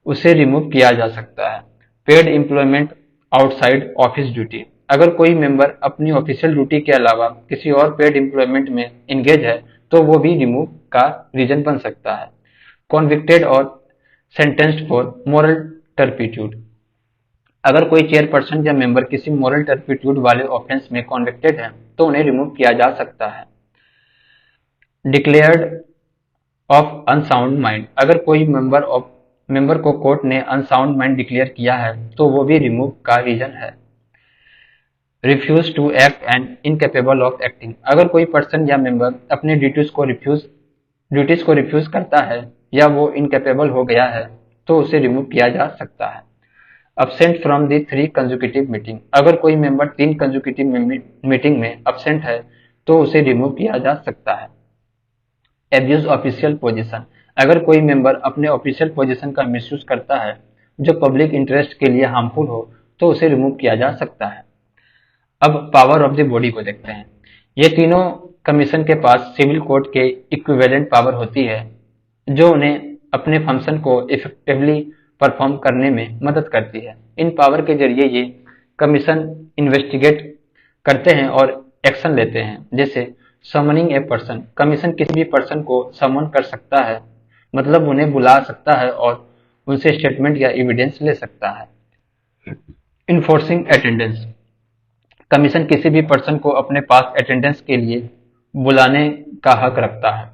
उसे रिमूव किया जा सकता है। Paid employment outside office duty: अगर कोई मेंबर अपनी ऑफिशियल ड्यूटी के अलावा किसी और पेड एम्प्लॉयमेंट में इंगेज है तो वो भी रिमूव का रीजन बन सकता है। कॉन्विक्टेड और सेंटेंस्ड फॉर मोरल टर्पिट्यूड: अगर कोई चेयरपर्सन या मेंबर किसी मोरल टर्पिट्यूड वाले ऑफेंस में कॉन्विक्टेड है तो उन्हें रिमूव किया जा सकता है। डिक्लेयर्ड ऑफ अनसाउंड माइंड: अगर कोई मेंबर को कोर्ट ने अनसाउंड माइंड डिक्लेयर किया है तो वो भी रिमूव का रीजन है। Refuse to act and incapable of acting: अगर कोई पर्सन या मेंबर अपने ड्यूटीज को रिफ्यूज करता है या वो इनकेपेबल हो गया है तो उसे रिमूव किया जा सकता है। Absent from the 3 consecutive meeting: अगर कोई मेंबर 3 कंसेक्यूटिव मीटिंग में अब्सेंट है तो उसे रिमूव किया जा सकता है। एब्यूज ऑफिशियल पोजीशन: अगर कोई मेंबर अपने ऑफिशियल पोजीशन का मिसयूज करता है जो पब्लिक इंटरेस्ट के लिए हार्मफुल हो तो उसे रिमूव किया जा सकता है। अब पावर ऑफ द बॉडी को देखते हैं। ये तीनों कमीशन के पास सिविल कोर्ट के इक्विवेलेंट पावर होती है जो उन्हें अपने फंक्शन को इफेक्टिवली परफॉर्म करने में मदद करती है। इन पावर के जरिए ये कमीशन इन्वेस्टिगेट करते हैं और एक्शन लेते हैं, जैसे समनिंग ए पर्सन: कमीशन किसी भी पर्सन को समन कर सकता है, मतलब उन्हें बुला सकता है और उनसे स्टेटमेंट या एविडेंस ले सकता है। इन्फोर्सिंग अटेंडेंस: कमीशन किसी भी पर्सन को अपने पास अटेंडेंस के लिए बुलाने का हक रखता है।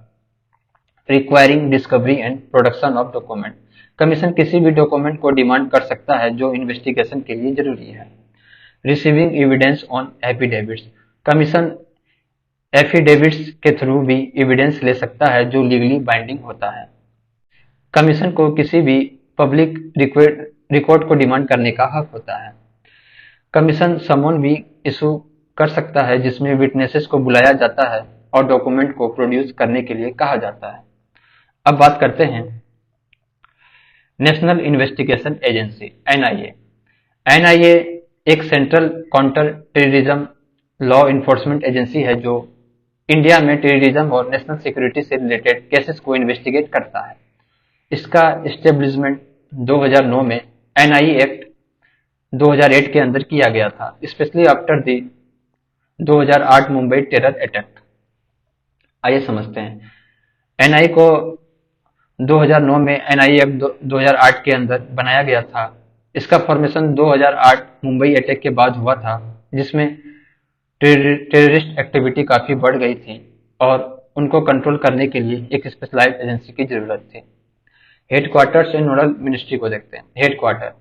Requiring discovery and production of document: commission किसी भी डॉक्यूमेंट को डिमांड कर सकता है जो इन्वेस्टिगेशन के लिए जरूरी है। Receiving evidence on affidavits: commission affidavits के थ्रू भी एविडेंस ले सकता है जो लीगली बाइंडिंग होता है। कमीशन को किसी भी पब्लिक रिकॉर्ड को डिमांड करने का हक होता है। कमीशन समन भी इशू कर सकता है जिसमें विटनेसेस को बुलाया जाता है और डॉक्यूमेंट को प्रोड्यूस करने के लिए कहा जाता है। अब बात करते हैं National Investigation Agency NIA. NIA एक central counter terrorism law enforcement agency है जो इंडिया में टेररिज्म और नेशनल सिक्योरिटी से रिलेटेड केसेस को इन्वेस्टिगेट करता है। इसका एस्टेब्लिशमेंट 2009 में एनआईए एक्ट 2008 के अंदर किया गया था, specially after the 2008 Mumbai terror attack. आइए समझते हैं। एनआई को 2009 में एनआई एक्ट 2008 के अंदर बनाया गया था। इसका फॉर्मेशन 2008 मुंबई अटैक के बाद हुआ था, जिसमें टेररिस्ट एक्टिविटी काफी बढ़ गई थी और उनको कंट्रोल करने के लिए एक स्पेशलाइज्ड एजेंसी की जरूरत थी। हेडक्वार्टर से नोडल मिनिस्ट्री को देखते हैं। हेडक्वार्टर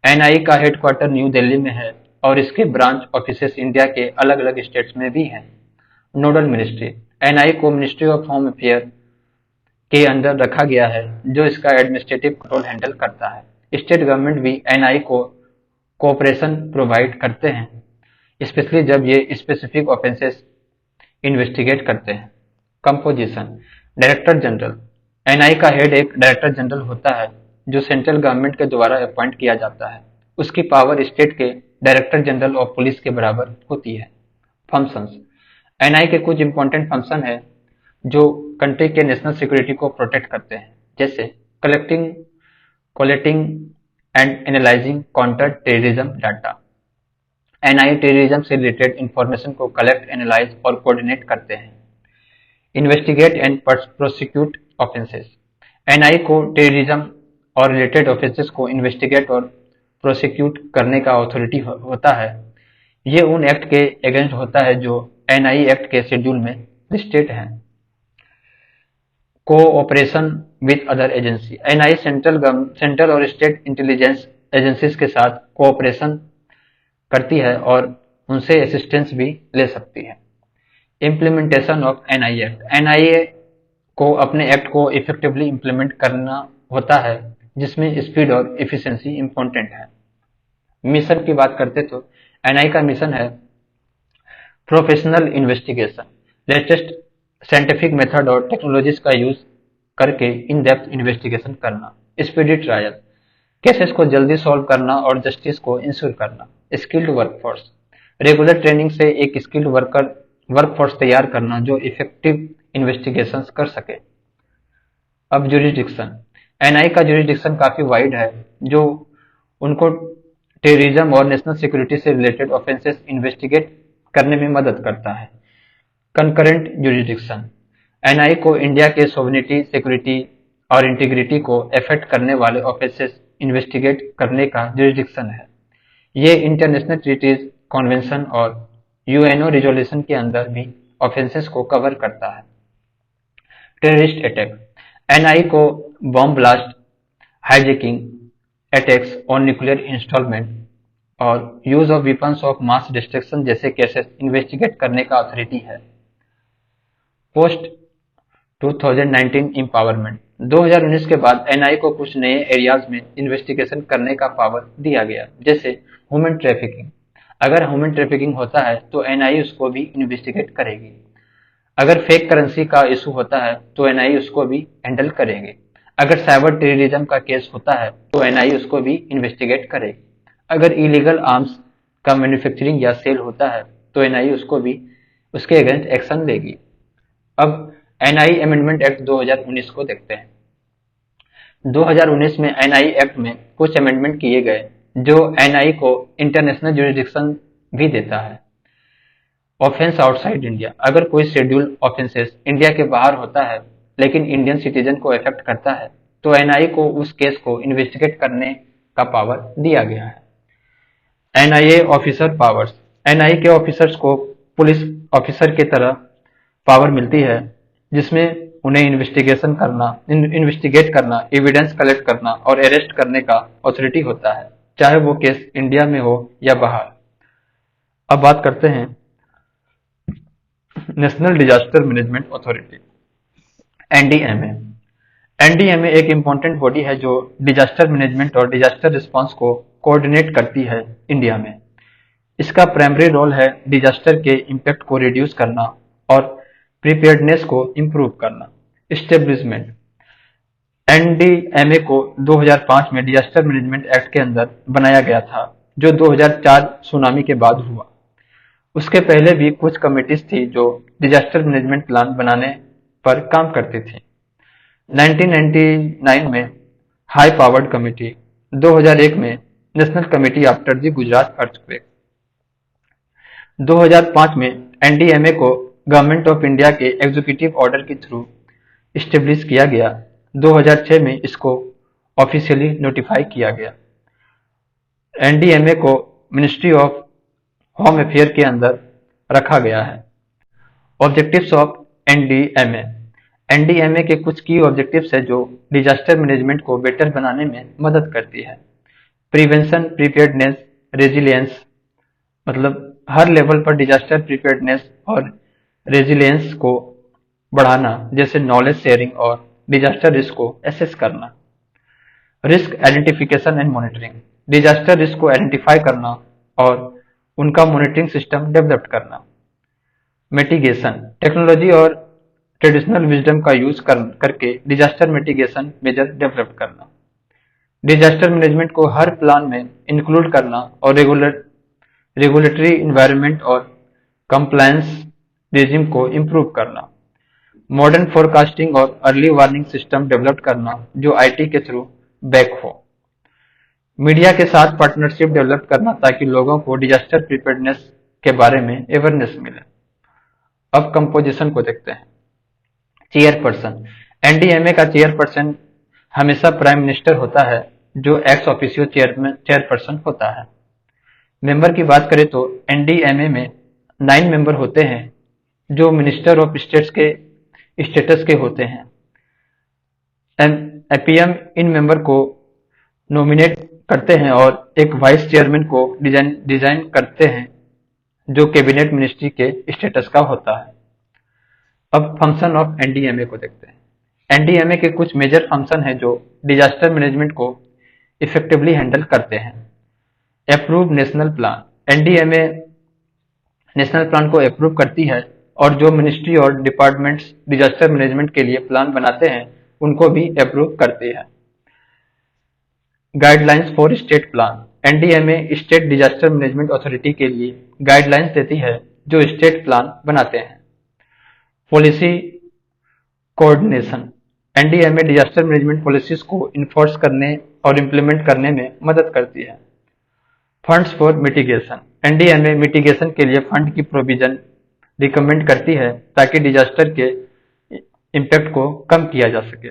एनआई का हेडक्वार्टर न्यू दिल्ली में है और इसके ब्रांच ऑफिसेस इंडिया के अलग अलग स्टेट्स में भी हैं। नोडल मिनिस्ट्री एनआई को मिनिस्ट्री ऑफ होम अफेयर के अंदर रखा गया है जो इसका एडमिनिस्ट्रेटिव कंट्रोल हैंडल करता है। स्टेट गवर्नमेंट भी एनआई को कोऑपरेशन प्रोवाइड करते हैं, स्पेशली जब ये स्पेसिफिक ऑफेंसेस इन्वेस्टिगेट करते हैं। कंपोजिशन डायरेक्टर जनरल एनआई का हेड एक डायरेक्टर जनरल होता है जो सेंट्रल गवर्नमेंट के द्वारा अपॉइंट किया जाता है। उसकी पावर स्टेट के डायरेक्टर जनरल ऑफ पुलिस के बराबर होती है। फंक्शंस एनआई के कुछ इंपॉर्टेंट फंक्शन है जो कंट्री के नेशनल सिक्योरिटी को प्रोटेक्ट करते हैं, जैसे collecting and analysing counter terrorism data. NI terrorism से रिलेटेड इंफॉर्मेशन को कलेक्ट, एनालाइज और कोऑर्डिनेट करते हैं। Investigate and prosecute offences NI को टेररिज्म और रिलेटेड ऑफेंसेस को इन्वेस्टिगेट और प्रोसिक्यूट करने का अथॉरिटी होता है। ये उन एक्ट के अगेंस्ट होता है जो एनआई एक्ट के शेड्यूल में लिस्टेड हैं। Cooperation with other agency NI central और स्टेट इंटेलिजेंस एजेंसीज के साथ कोऑपरेशन करती है और उनसे असिस्टेंस भी ले सकती है। Implementation of NI act NIA को अपने एक्ट को इफेक्टिवली इम्प्लीमेंट करना होता है, जिसमें स्पीड और एफिशिएंसी इंपॉर्टेंट है। मिशन की बात करते तो एनआई का मिशन है professional investigation, latest scientific method और टेक्नोलॉजीज का यूज करके इन डेप्थ इन्वेस्टिगेशन करना। स्पीडी ट्रायल केसेस को जल्दी सॉल्व करना और जस्टिस को इंश्योर करना। स्किल्ड वर्कफोर्स रेगुलर ट्रेनिंग से एक स्किल्ड वर्कफोर्स तैयार करना जो इफेक्टिव इन्वेस्टिगेशंस कर सके। अब जुरिडिक्शन एनआई का जुरिडिक्शन काफी वाइड है जो उनको टेररिज्म और नेशनल सिक्योरिटी से रिलेटेड ऑफेंसेस इन्वेस्टिगेट करने में मदद करता है। कंकरेंट जुरिडिक्शन एनआई को इंडिया के सोवरेनिटी, सिक्योरिटी और इंटीग्रिटी को अफेक्ट करने वाले ऑफेंसेस इन्वेस्टिगेट करने का जुरिडिक्शन है। ये इंटरनेशनल ट्रीटीज, कॉन्वेंशन और यूएनओ रिजोल्यूशन के अंदर भी ऑफेंसेस को कवर करता है। टेररिस्ट अटैक एनआई को bomb blast, hijacking, attacks on nuclear instalment और use of weapons of mass destruction जैसे केसेस इन्वेस्टिगेट करने का अथॉरिटी है। पोस्ट 2019 एम्पावरमेंट 2019 के बाद एनआई को कुछ नए एरियाज में इन्वेस्टिगेशन करने का पावर दिया गया, जैसे ह्यूमन ट्रैफिकिंग। अगर ह्यूमन ट्रैफिकिंग होता है तो एनआई उसको भी इन्वेस्टिगेट करेगी। अगर फेक करेंसी का इशू होता है तो एनआई उसको भी हैंडल करेगी। अगर साइबर टेररिज्म का केस होता है तो एनआई उसको भी इन्वेस्टिगेट करेगी। अगर इलीगल आर्म्स का मैन्युफैक्चरिंग या सेल होता है तो एनआई उसको भी उसके अगेंस्ट एक्शन लेगी। अब एनआई अमेंडमेंट एक्ट 2019 को देखते हैं। 2019 में एनआई एक्ट में कुछ अमेंडमेंट किए गए जो एनआई को इंटरनेशनल जुरिडिक्शन भी देता है। ऑफेंस आउटसाइड इंडिया अगर कोई शेड्यूल ऑफेंसेस इंडिया के बाहर होता है लेकिन इंडियन सिटीजन को अफेक्ट करता है तो एनआई को उस केस को इन्वेस्टिगेट करने का पावर दिया गया है। एनआईए ऑफिसर पावर्स एनआई के ऑफिसर्स को पुलिस ऑफिसर की तरह पावर मिलती है, जिसमें उन्हें इन्वेस्टिगेट करना, एविडेंस कलेक्ट करना और अरेस्ट करने का अथॉरिटी होता है, चाहे वो केस इंडिया में हो या बाहर। अब बात करते हैं national disaster management authority NDMA. NDMA एक इंपॉर्टेंट बॉडी है जो डिजास्टर मैनेजमेंट और डिजास्टर रिस्पांस को कोऑर्डिनेट करती है इंडिया में। इसका प्राइमरी रोल है डिजास्टर के इम्पैक्ट को रिड्यूस करना और प्रिपेयर्डनेस को इम्प्रूव करना। एस्टेब्लिशमेंट एनडीएमए को 2005 में डिजास्टर मैनेजमेंट एक्ट के अंदर बनाया गया था, जो 2004 सुनामी के बाद हुआ। उसके पहले भी कुछ कमिटीज थी जो डिजास्टर मैनेजमेंट प्लान बनाने पर काम करती थी। 1999 में हाई पावर्ड कमिटी, 2001 में national committee after the Gujarat earthquake. 2005 में एनडीएमए को गवर्नमेंट ऑफ इंडिया के एग्जीक्यूटिव ऑर्डर के थ्रू इस्टेब्लिश किया गया। 2006 में इसको ऑफिशियली नोटिफाई किया गया। एनडीएमए को मिनिस्ट्री ऑफ होम अफेयर के अंदर रखा गया है। Objectives of NDMA. एनडीएमए के कुछ की ऑब्जेक्टिव्स है जो डिजास्टर मैनेजमेंट को बेटर बनाने में मदद करती है। प्रिवेंशन, प्रिपेयर्डनेस, रेजिलियंस, मतलब हर लेवल पर डिजास्टर प्रिपेयर्डनेस और रेजिलियंस को बढ़ाना, जैसे नॉलेज शेयरिंग और डिजास्टर रिस्क को एसेस करना। Risk identification and monitoring, disaster risk को आइडेंटिफाई करना और उनका मॉनिटरिंग सिस्टम डेवलप करना। मिटिगेशन, टेक्नोलॉजी और ट्रेडिशनल विजडम का यूज करके डिजास्टर मिटिगेशन मेजर डेवलप करना। डिजास्टर मैनेजमेंट को हर प्लान में इंक्लूड करना और रेगुलेटरी इन्वायरमेंट और कंप्लायंस रेजिम को इम्प्रूव करना। मॉडर्न फोरकास्टिंग और अर्ली वार्निंग सिस्टम डेवलप करना जो आईटी के थ्रू बैक हो। मीडिया के साथ पार्टनरशिप डेवलप करना ताकि लोगों को डिजास्टर प्रिपेयर्डनेस के बारे में अवेयरनेस मिले। अब कंपोजिशन को देखते हैं। चेयरपर्सन, एनडीएमए का चेयरपर्सन हमेशा प्राइम मिनिस्टर होता है, जो एक्स ऑफिशियो चेयरपर्सन होता है। मेंबर की बात करें तो एनडीएमए में 9 मेंबर होते हैं जो मिनिस्टर ऑफ स्टेट्स के स्टेटस के होते हैं। एपीएम इन मेंबर को नॉमिनेट करते हैं और एक वाइस चेयरमैन को डिजाइन करते हैं जो कैबिनेट मिनिस्ट्री के स्टेटस का होता है। अब फंक्शन ऑफ एनडीएमए को देखते हैं। एनडीएमए के कुछ मेजर फंक्शन है जो डिजास्टर मैनेजमेंट को इफेक्टिवली हैंडल करते हैं। Approve national plan, NDMA national plan को अप्रूव करती है और जो मिनिस्ट्री और डिपार्टमेंट्स डिजास्टर मैनेजमेंट के लिए प्लान बनाते हैं उनको भी अप्रूव करती है। Guidelines for state plan, NDMA state disaster management authority के लिए गाइडलाइंस देती है जो स्टेट प्लान बनाते हैं। Policy coordination, NDMA disaster management policies को इन्फोर्स करने और इम्प्लीमेंट करने में मदद करती है। Funds for mitigation, NDMA mitigation के लिए फंड की प्रोविजन रिकमेंड करती है ताकि डिजास्टर के इम्पैक्ट को कम किया जा सके।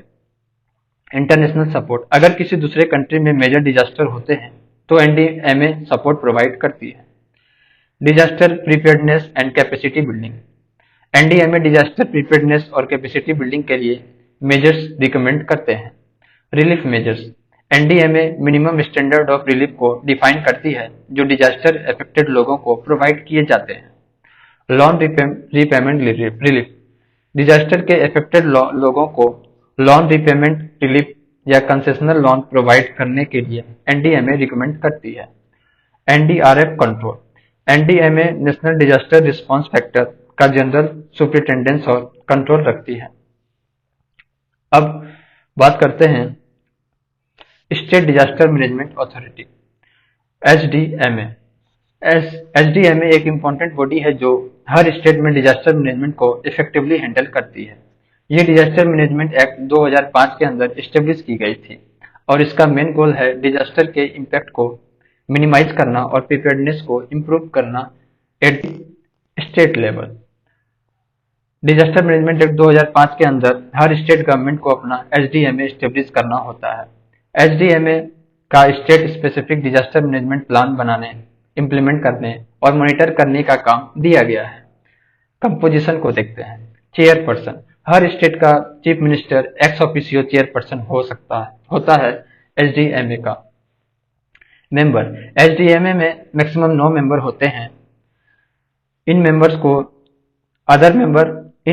इंटरनेशनल सपोर्ट, अगर किसी दूसरे कंट्री में मेजर डिजास्टर होते हैं तो एनडीएमए सपोर्ट प्रोवाइड करती है। Disaster preparedness and capacity building, NDMA disaster preparedness और कैपेसिटी बिल्डिंग के लिए मेजर्स रिकमेंड करते हैं। Relief measures, NDMA minimum standard of relief को डिफाइन करती है जो डिजास्टर अफेक्टेड लोगों को प्रोवाइड किए जाते हैं। लोन रीपेमेंट रिलीफ, डिजास्टर के अफेक्टेड लोगों को लोन रीपेमेंट रिलीफ या कंसेशनल लोन प्रोवाइड करने के लिए एनडीएमए रिकमेंड करती है। NDRF control, NDMA national disaster response factor का जनरल सुपरिटेंडेंस और कंट्रोल रखती है। अब बात करते हैं स्टेट डिजास्टर मैनेजमेंट अथॉरिटी, एचडीएमए। एचडीएमए एक इम्पोर्टेंट बॉडी है जो हर स्टेट में डिजास्टर मैनेजमेंट को इफेक्टिवली हैंडल करती है। ये डिजास्टर मैनेजमेंट एक्ट 2005 के अंदर एस्टेब्लिश की गई थी और इसका मेन गोल है डिजास्टर के इम्पैक्ट को मिनिमाइज करना और प्रिपेयर्डनेस को इम्प्रूव करना at state level. Disaster management act 2005 के अंदर हर स्टेट गवर्नमेंट को अपना एचडीएमए एस्टेब्लिश करना होता है। एचडीएमए का state specific disaster management plan बनाने, इम्प्लीमेंट करने और मॉनिटर करने का काम दिया गया है। कंपोजिशन को देखते हैं। चेयरपर्सन, हर स्टेट का chief minister ex officio chairperson होता है एचडीएमए का। मेंबर, एचडीएमए में मैक्सिमम 9 मेंबर होते हैं। इन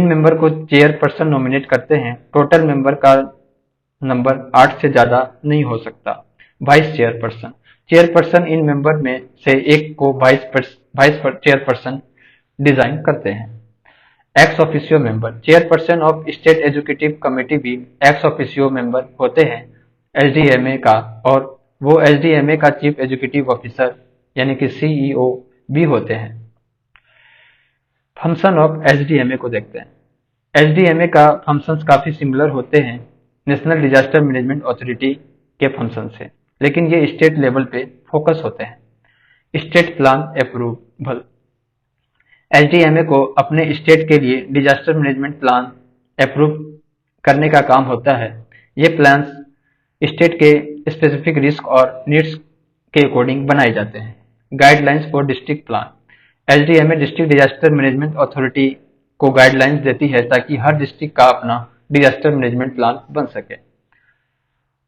मेंबर को चेयरपर्सन नॉमिनेट करते हैं। टोटल मेंबर का नंबर 8 से ज्यादा नहीं हो सकता। वाइस चेयरपर्सन, चेयरपर्सन इन मेंबर में से एक को वाइस वाइस चेयरपर्सन डिजाइन करते हैं। Ex officio member, chairperson of state educative committee भी एक्स ऑफिशियो मेंबर होते हैं एसडीएमए का, और वो एसडीएमए का चीफ एजुकेटिव ऑफिसर यानी कि सीईओ भी होते हैं। फंक्शन ऑफ एसडीएमए को देखते हैं। एसडीएमए का फंक्शंस काफी सिमिलर होते हैं नेशनल डिजास्टर मैनेजमेंट अथॉरिटी के फंक्शन से, लेकिन ये स्टेट लेवल पे फोकस होते हैं। स्टेट प्लान अप्रूवल, एसडीएमए को अपने स्टेट के लिए डिजास्टर मैनेजमेंट प्लान अप्रूव करने का काम होता है। ये प्लान्स स्टेट के स्पेसिफिक रिस्क और नीड्स के अकॉर्डिंग बनाए जाते हैं। Guidelines for district plan, SDMA district disaster management authority को गाइडलाइंस देती है ताकि हर डिस्ट्रिक्ट का अपना डिजास्टर मैनेजमेंट प्लान बन सके।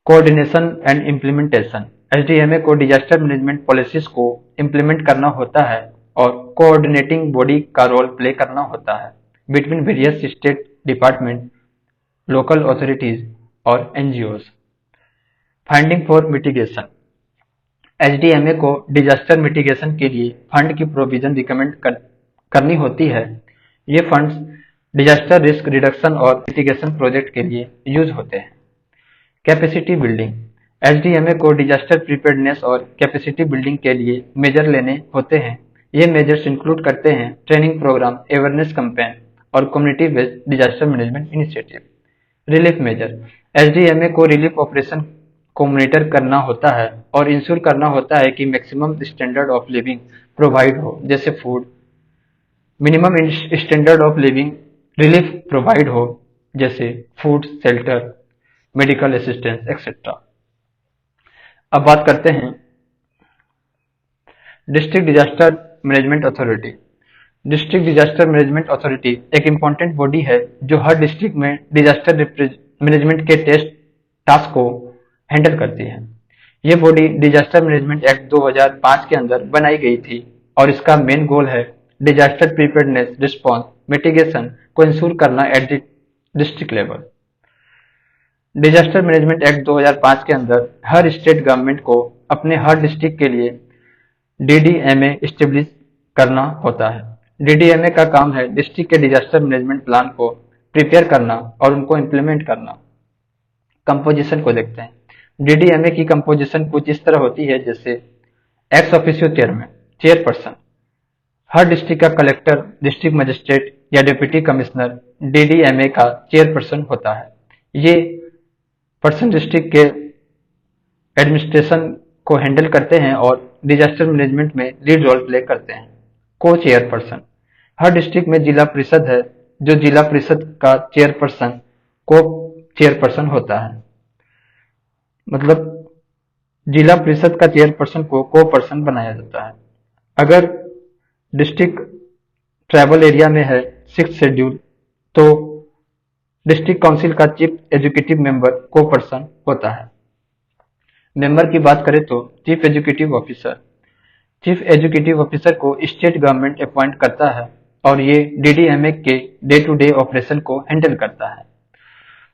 कोऑर्डिनेशन एंड इम्प्लीमेंटेशन, एसडीएमए को डिजास्टर मैनेजमेंट पॉलिसीज को इम्प्लीमेंट करना होता है और कोऑर्डिनेटिंग बॉडी का रोल प्ले करना होता है between various state department, local authorities और NGOs. Funding for mitigation, SDMA को डिजास्टर मिटिगेशन के लिए फंड की प्रोविजन रिकमेंड करनी होती है। ये फंड्स डिजास्टर रिस्क रिडक्शन और मिटिगेशन प्रोजेक्ट के लिए यूज होते हैं। कैपेसिटी बिल्डिंग, एसडीएमए को डिजास्टर प्रिपेयर्डनेस और कैपेसिटी बिल्डिंग के लिए मेजर लेने होते हैं। ये मेजर्स इंक्लूड करते हैं ट्रेनिंग प्रोग्राम, अवेयरनेस कैंपेन और community based disaster management initiative. Relief measure, SDMA को रिलीफ ऑपरेशन को मॉनिटर करना होता है और इंश्योर करना होता है कि maximum standard of living provide हो, जैसे food, minimum standard of living relief provide हो, जैसे food, shelter, medical assistance etcetera. अब बात करते हैं district disaster management authority. District disaster management authority एक इम्पॉर्टेंट बॉडी है जो हर डिस्ट्रिक्ट में डिजास्टर मैनेजमेंट के टास्क को हैंडल करती है। ये बॉडी डिजास्टर मैनेजमेंट एक्ट 2005 के अंदर बनाई गई थी और इसका मेन गोल है डिजास्टर प्रिपेयर्डनेस, रिस्पॉन्स, मिटिगेशन को इंश्योर करना at the district level. Disaster management act 2005 के अंदर हर स्टेट गवर्नमेंट को अपने हर डिस्ट्रिक्ट के लिए डीडीएमए एस्टेब्लिश करना होता है। डीडीएमए का काम है डिस्ट्रिक्ट के डिजास्टर मैनेजमेंट प्लान को प्रिपेयर करना और उनको इम्प्लीमेंट करना। कंपोजिशन को देखते हैं। डीडीएमए की कंपोजिशन कुछ इस तरह होती है जैसे एक्स ऑफिशियो चेयरमैन, चेयरपर्सन, हर डिस्ट्रिक्ट का कलेक्टर, डिस्ट्रिक्ट मजिस्ट्रेट या डिप्टी कमिश्नर डीडीएमए का चेयरपर्सन होता है। ये पर्सन डिस्ट्रिक्ट के एडमिनिस्ट्रेशन को हैंडल करते हैं और डिजास्टर मैनेजमेंट में लीड रोल प्ले करते हैं। को चेयरपर्सन, हर डिस्ट्रिक्ट में जिला परिषद है जो जिला परिषद का चेयरपर्सन को चेयरपर्सन होता है। मतलब जिला परिषद का चेयरपर्सन को पर्सन बनाया जाता है। अगर डिस्ट्रिक्ट ट्राइबल एरिया में है 6th शेड्यूल तो डिस्ट्रिक्ट काउंसिल का चीफ एजुकेटिव मेंबर को पर्सन होता है। मेंबर की बात करें तो chief educative officer, chief educative officer को स्टेट गवर्नमेंट अपॉइंट करता है और ये डीडीएमए के डे टू डे ऑपरेशन को हैंडल करता है।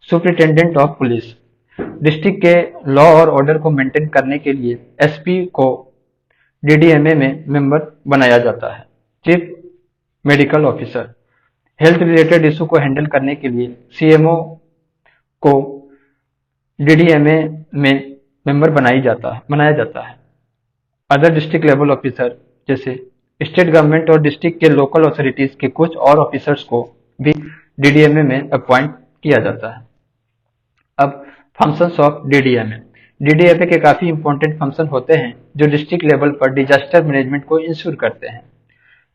सुपरिटेंडेंट ऑफ पुलिस, डिस्ट्रिक्ट के लॉ और ऑर्डर को मेंटेन करने के लिए एसपी को डीडीएमए में मेंबर बनाया जाता है। Chief medical officer, health related issue को हैंडल करने के लिए सीएमओ को डीडीएमए में मेंबर बनाया जाता है। अदर डिस्ट्रिक्ट लेवल ऑफिसर जैसे स्टेट गवर्नमेंट और डिस्ट्रिक्ट के लोकल अथॉरिटीज के कुछ और ऑफिसर्स को भी डीडीएमए में अपॉइंट किया जाता है। अब फंक्शंस ऑफ डीडीएमए, डीडीएमए के काफी इंपॉर्टेंट फंक्शन होते हैं जो डिस्ट्रिक्ट लेवल पर डिजास्टर मैनेजमेंट को इंश्योर करते हैं।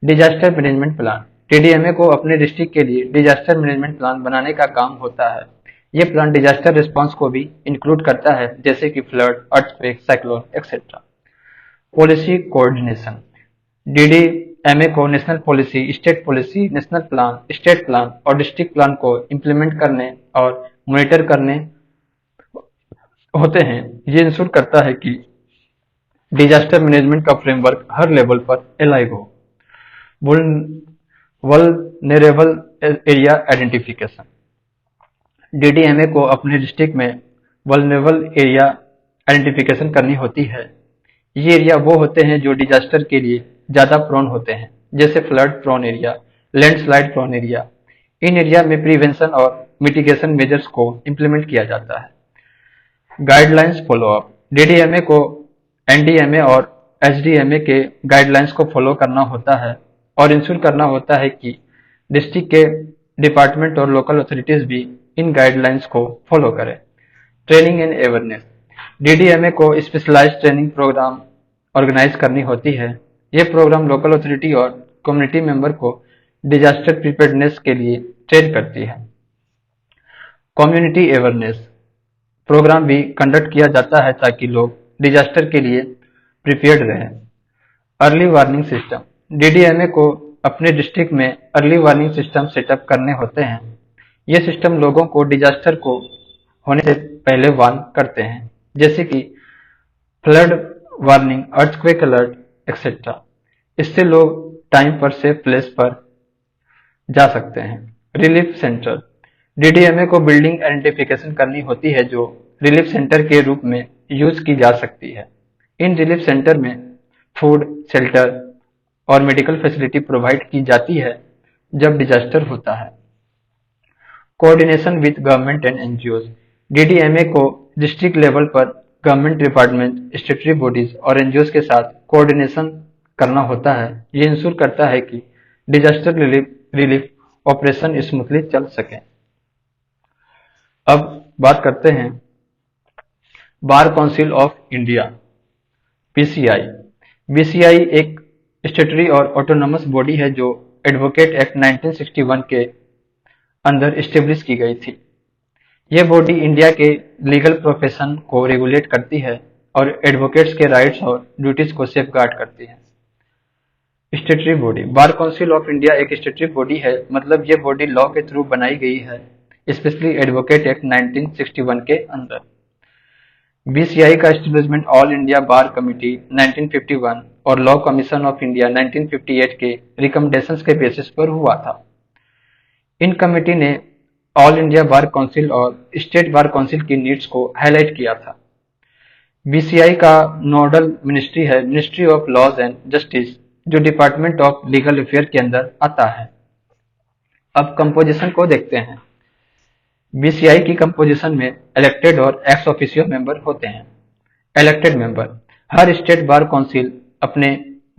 डिजास्टर मैनेजमेंट प्लान, डीडीएमए को अपने डिस्ट्रिक्ट के लिए डिजास्टर मैनेजमेंट प्लान बनाने का काम होता है। ये प्लान डिजास्टर रिस्पांस को भी इंक्लूड करता है जैसे कि flood, earthquake, cyclone etcetera. Policy coordination, DDMA को national policy, state policy, national plan, state plan और डिस्ट्रिक्ट प्लान को इम्प्लीमेंट करने और मॉनिटर करने होते हैं। ये इंश्योर करता है कि डिजास्टर मैनेजमेंट का फ्रेमवर्क हर लेवल पर अलाइव हो। वल्नरेबल एरिया आइडेंटिफिकेशन, डीडीएमए को अपने डिस्ट्रिक्ट में वल्नरेबल एरिया आइडेंटिफिकेशन करनी होती है। ये एरिया वो होते हैं जो डिजास्टर के लिए ज्यादा प्रोन होते हैं, जैसे flood prone area, landslide prone area. इन एरिया में प्रिवेंशन और मिटिगेशन मेजर्स को इम्प्लीमेंट किया जाता है। गाइडलाइंस फॉलोअप, डीडीएमए को एनडीएमए और एसडीएमए के गाइडलाइंस को फॉलो करना होता है और इंश्योर करना होता है कि डिस्ट्रिक्ट के डिपार्टमेंट और लोकल अथॉरिटीज भी इन गाइडलाइंस को फॉलो करें। ट्रेनिंग एंड अवेयरनेस, डीडीएमए को स्पेशलाइज्ड ट्रेनिंग प्रोग्राम ऑर्गेनाइज करनी होती है। ये प्रोग्राम लोकल अथॉरिटी और कम्युनिटी मेंबर को डिजास्टर प्रिपेयर्डनेस के लिए ट्रेन करती है। कम्युनिटी अवेयरनेस प्रोग्राम भी कंडक्ट किया जाता है ताकि लोग डिजास्टर के लिए प्रिपेयर्ड रहें। अर्ली वार्निंग सिस्टम, डीडीएमए को अपने डिस्ट्रिक्ट में अर्ली वार्निंग सिस्टम सेटअप करने होते हैं। ये सिस्टम लोगों को डिजास्टर को होने से पहले वार्न करते हैं, जैसे कि flood warning, earthquake alert etcetera. इससे लोग टाइम पर सेफ प्लेस पर जा सकते हैं। रिलीफ सेंटर, डीडीएमए को बिल्डिंग आइडेंटिफिकेशन करनी होती है जो रिलीफ सेंटर के रूप में यूज की जा सकती है। इन रिलीफ सेंटर में फूड, शेल्टर और मेडिकल फैसिलिटी प्रोवाइड की जाती है जब डिजास्टर होता है। Coordination with government and NGOs, DDMA को डिस्ट्रिक्ट लेवल पर गवर्नमेंट डिपार्टमेंट, स्टेटरी बॉडीज और एनजीओज के साथ कोऑर्डिनेशन करना होता है। ये इंश्योर करता है कि डिजास्टर रिलीफ ऑपरेशन स्मूथली चल सके। अब बात करते हैं bar council of India, BCI. BCI एक स्टेटरी और ऑटोनोमस बॉडी है जो एडवोकेट एक्ट 1961 के अंदर एस्टेब्लिश की गई थी। यह बॉडी इंडिया के लीगल प्रोफेशन को रेगुलेट करती है और एडवोकेट्स के राइट्स और ड्यूटीज को सेफगार्ड करती है। स्टेटरी body, bar council of India एक स्टेटरी बॉडी है, मतलब ये बॉडी लॉ के थ्रू बनाई गई है, स्पेशली एडवोकेट एक्ट 1961 के अंदर। बीसीआई का एस्टेब्लिशमेंट ऑल इंडिया बार कमिटी 1951 और लॉ कमीशन ऑफ इंडिया 1958 के रिकमेंडेशंस के बेसिस पर हुआ था। इन कमेटी ने ऑल इंडिया बार काउंसिल और स्टेट बार काउंसिल की नीड्स को हाईलाइट किया था। बीसीआई का नोडल मिनिस्ट्री है ministry of laws and justice, जो डिपार्टमेंट ऑफ लीगल अफेयर के अंदर आता है। अब कंपोजिशन को देखते हैं। बीसीआई की कंपोजिशन में इलेक्टेड और एक्स ऑफिशियो मेंबर होते हैं। इलेक्टेड मेंबर, हर स्टेट बार काउंसिल अपने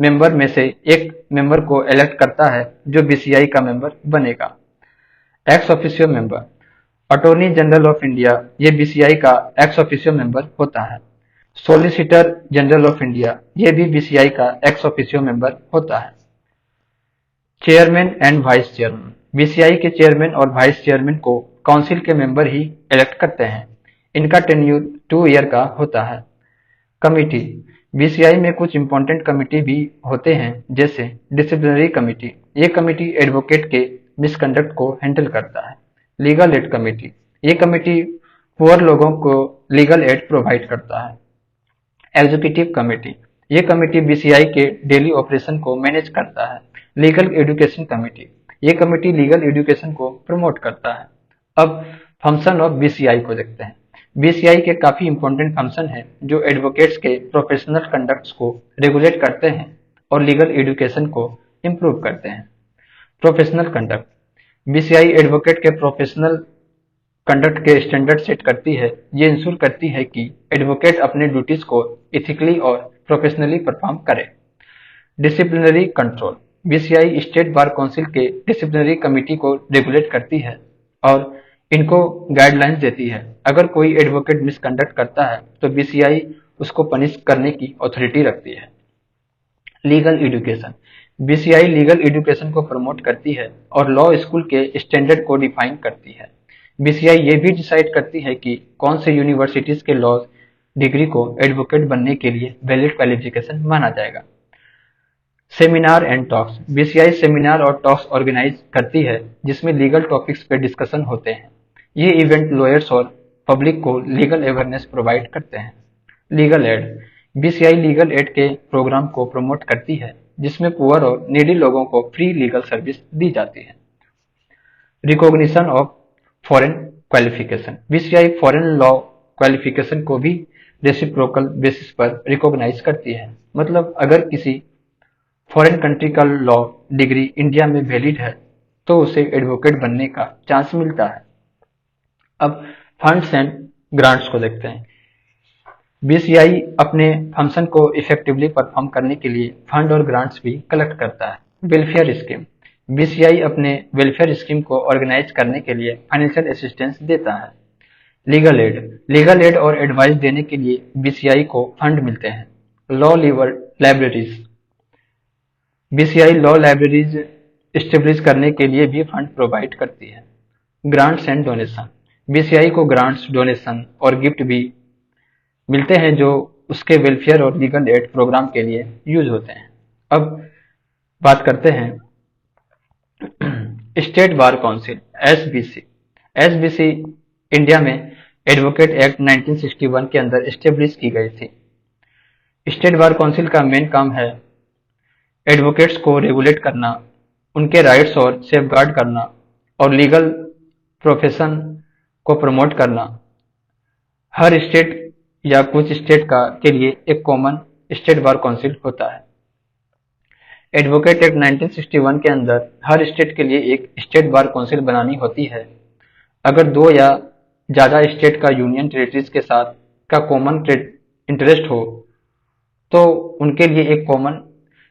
मेंबर में से एक मेंबर को इलेक्ट करता है जो बीसीआई का मेंबर बनेगा। Ex officio member, attorney general of India ये बीसीआई का एक्स ऑफिशियो मेंबर होता है। सॉलिसिटर जनरल ऑफ इंडिया ये भी बीसीआई का एक्स ऑफिशियो मेंबर होता है। Chairman and vice chairman, BCI के चेयरमैन और वाइस चेयरमैन को काउंसिल के मेंबर ही इलेक्ट करते हैं। इनका टेन्यूर 2 ईयर का होता है। कमिटी, बीसीआई में कुछ इंपॉर्टेंट कमिटी भी होते हैं, जैसे डिसिप्लिनरी कमिटी, ये कमिटी एडवोकेट के मिसकंडक्ट को हैंडल करता है। लीगल एड कमिटी, ये कमिटी पुअर लोगों को लीगल एड प्रोवाइड करता है। एग्जीक्यूटिव कमेटी, ये कमेटी बीसीआई के डेली ऑपरेशन को मैनेज करता है। लीगल एजुकेशन कमेटी, ये कमेटी लीगल एजुकेशन को प्रमोट करता है। अब फंक्शन ऑफ बीसीआई को देखते हैं। बीसीआई के काफी इंपॉर्टेंट फंक्शन है जो एडवोकेट्स के प्रोफेशनल कंडक्ट्स को रेगुलेट करते हैं और लीगल एजुकेशन को इम्प्रूव करते हैं। प्रोफेशनल कंडक्ट, बीसीआई एडवोकेट के प्रोफेशनल कंडक्ट के स्टैंडर्ड सेट करती है। ये इंश्योर करती है कि एडवोकेट अपने ड्यूटीज को इथिकली और प्रोफेशनली परफॉर्म करे। Disciplinary control, BCI state bar council के डिसिप्लिनरी कमेटी को रेगुलेट करती है और इनको गाइडलाइंस देती है। अगर कोई एडवोकेट मिसकंडक्ट करता है तो बीसीआई उसको पनिश करने की अथॉरिटी रखती है। Legal education, BCI legal education को प्रमोट करती है और लॉ स्कूल के स्टैंडर्ड को डिफाइन करती है। बीसीआई ये भी डिसाइड करती है कि कौन से यूनिवर्सिटीज के लॉ डिग्री को एडवोकेट बनने के लिए वैलिड क्वालिफिकेशन माना जाएगा। Seminar and talks, BCI seminar और टॉक्स ऑर्गेनाइज करती है जिसमें लीगल टॉपिक्स पे डिस्कशन होते हैं। ये इवेंट लॉयर्स और पब्लिक को लीगल अवेयरनेस प्रोवाइड करते हैं। Legal add, BCI legal aid के प्रोग्राम को प्रमोट करती है जिसमें पुअर और नीडी लोगों को फ्री लीगल सर्विस दी जाती है। Recognition of foreign qualification, BCI foreign law qualification को भी रेसिप्रोकल बेसिस पर रिकॉग्नाइज करती है। मतलब अगर किसी फॉरेन कंट्री का लॉ डिग्री इंडिया में वैलिड है तो उसे एडवोकेट बनने का चांस मिलता है। अब फंड्स एंड ग्रांट्स को देखते हैं। बीसीआई अपने फंक्शन को इफेक्टिवली परफॉर्म करने के लिए फंड और ग्रांट्स भी कलेक्ट करता है। वेलफेयर स्कीम, बीसीआई अपने वेलफेयर स्कीम को ऑर्गेनाइज करने के लिए फाइनेंशियल असिस्टेंस देता है। लीगल एड और एडवाइस देने के लिए बीसीआई को फंड मिलते हैं। Law libraries, BCI law libraries establish करने के लिए भी फंड प्रोवाइड करती है। ग्रांट्स एंड डोनेशन, बीसीआई को ग्रांट्स, डोनेशन और गिफ्ट भी मिलते हैं जो उसके वेलफेयर और लीगल एड प्रोग्राम के लिए यूज होते हैं। अब बात करते हैं state bar council SBC. SBC India में एडवोकेट एक्ट 1961 के अंदर स्टेब्लिश की गई थी। स्टेट बार काउंसिल का मेन काम है एडवोकेट्स को रेगुलेट करना, उनके राइट्स और सेफगार्ड करना और लीगल प्रोफेशन को प्रमोट करना। हर स्टेट या कुछ स्टेट के लिए एक कॉमन स्टेट बार काउंसिल होता है। एडवोकेट एक्ट 1961 के अंदर हर स्टेट के लिए एक स्टेट बार काउंसिल बनानी होती है। अगर दो या ज्यादा स्टेट का यूनियन टेरिटरीज के साथ का कॉमन इंटरेस्ट हो तो उनके लिए एक कॉमन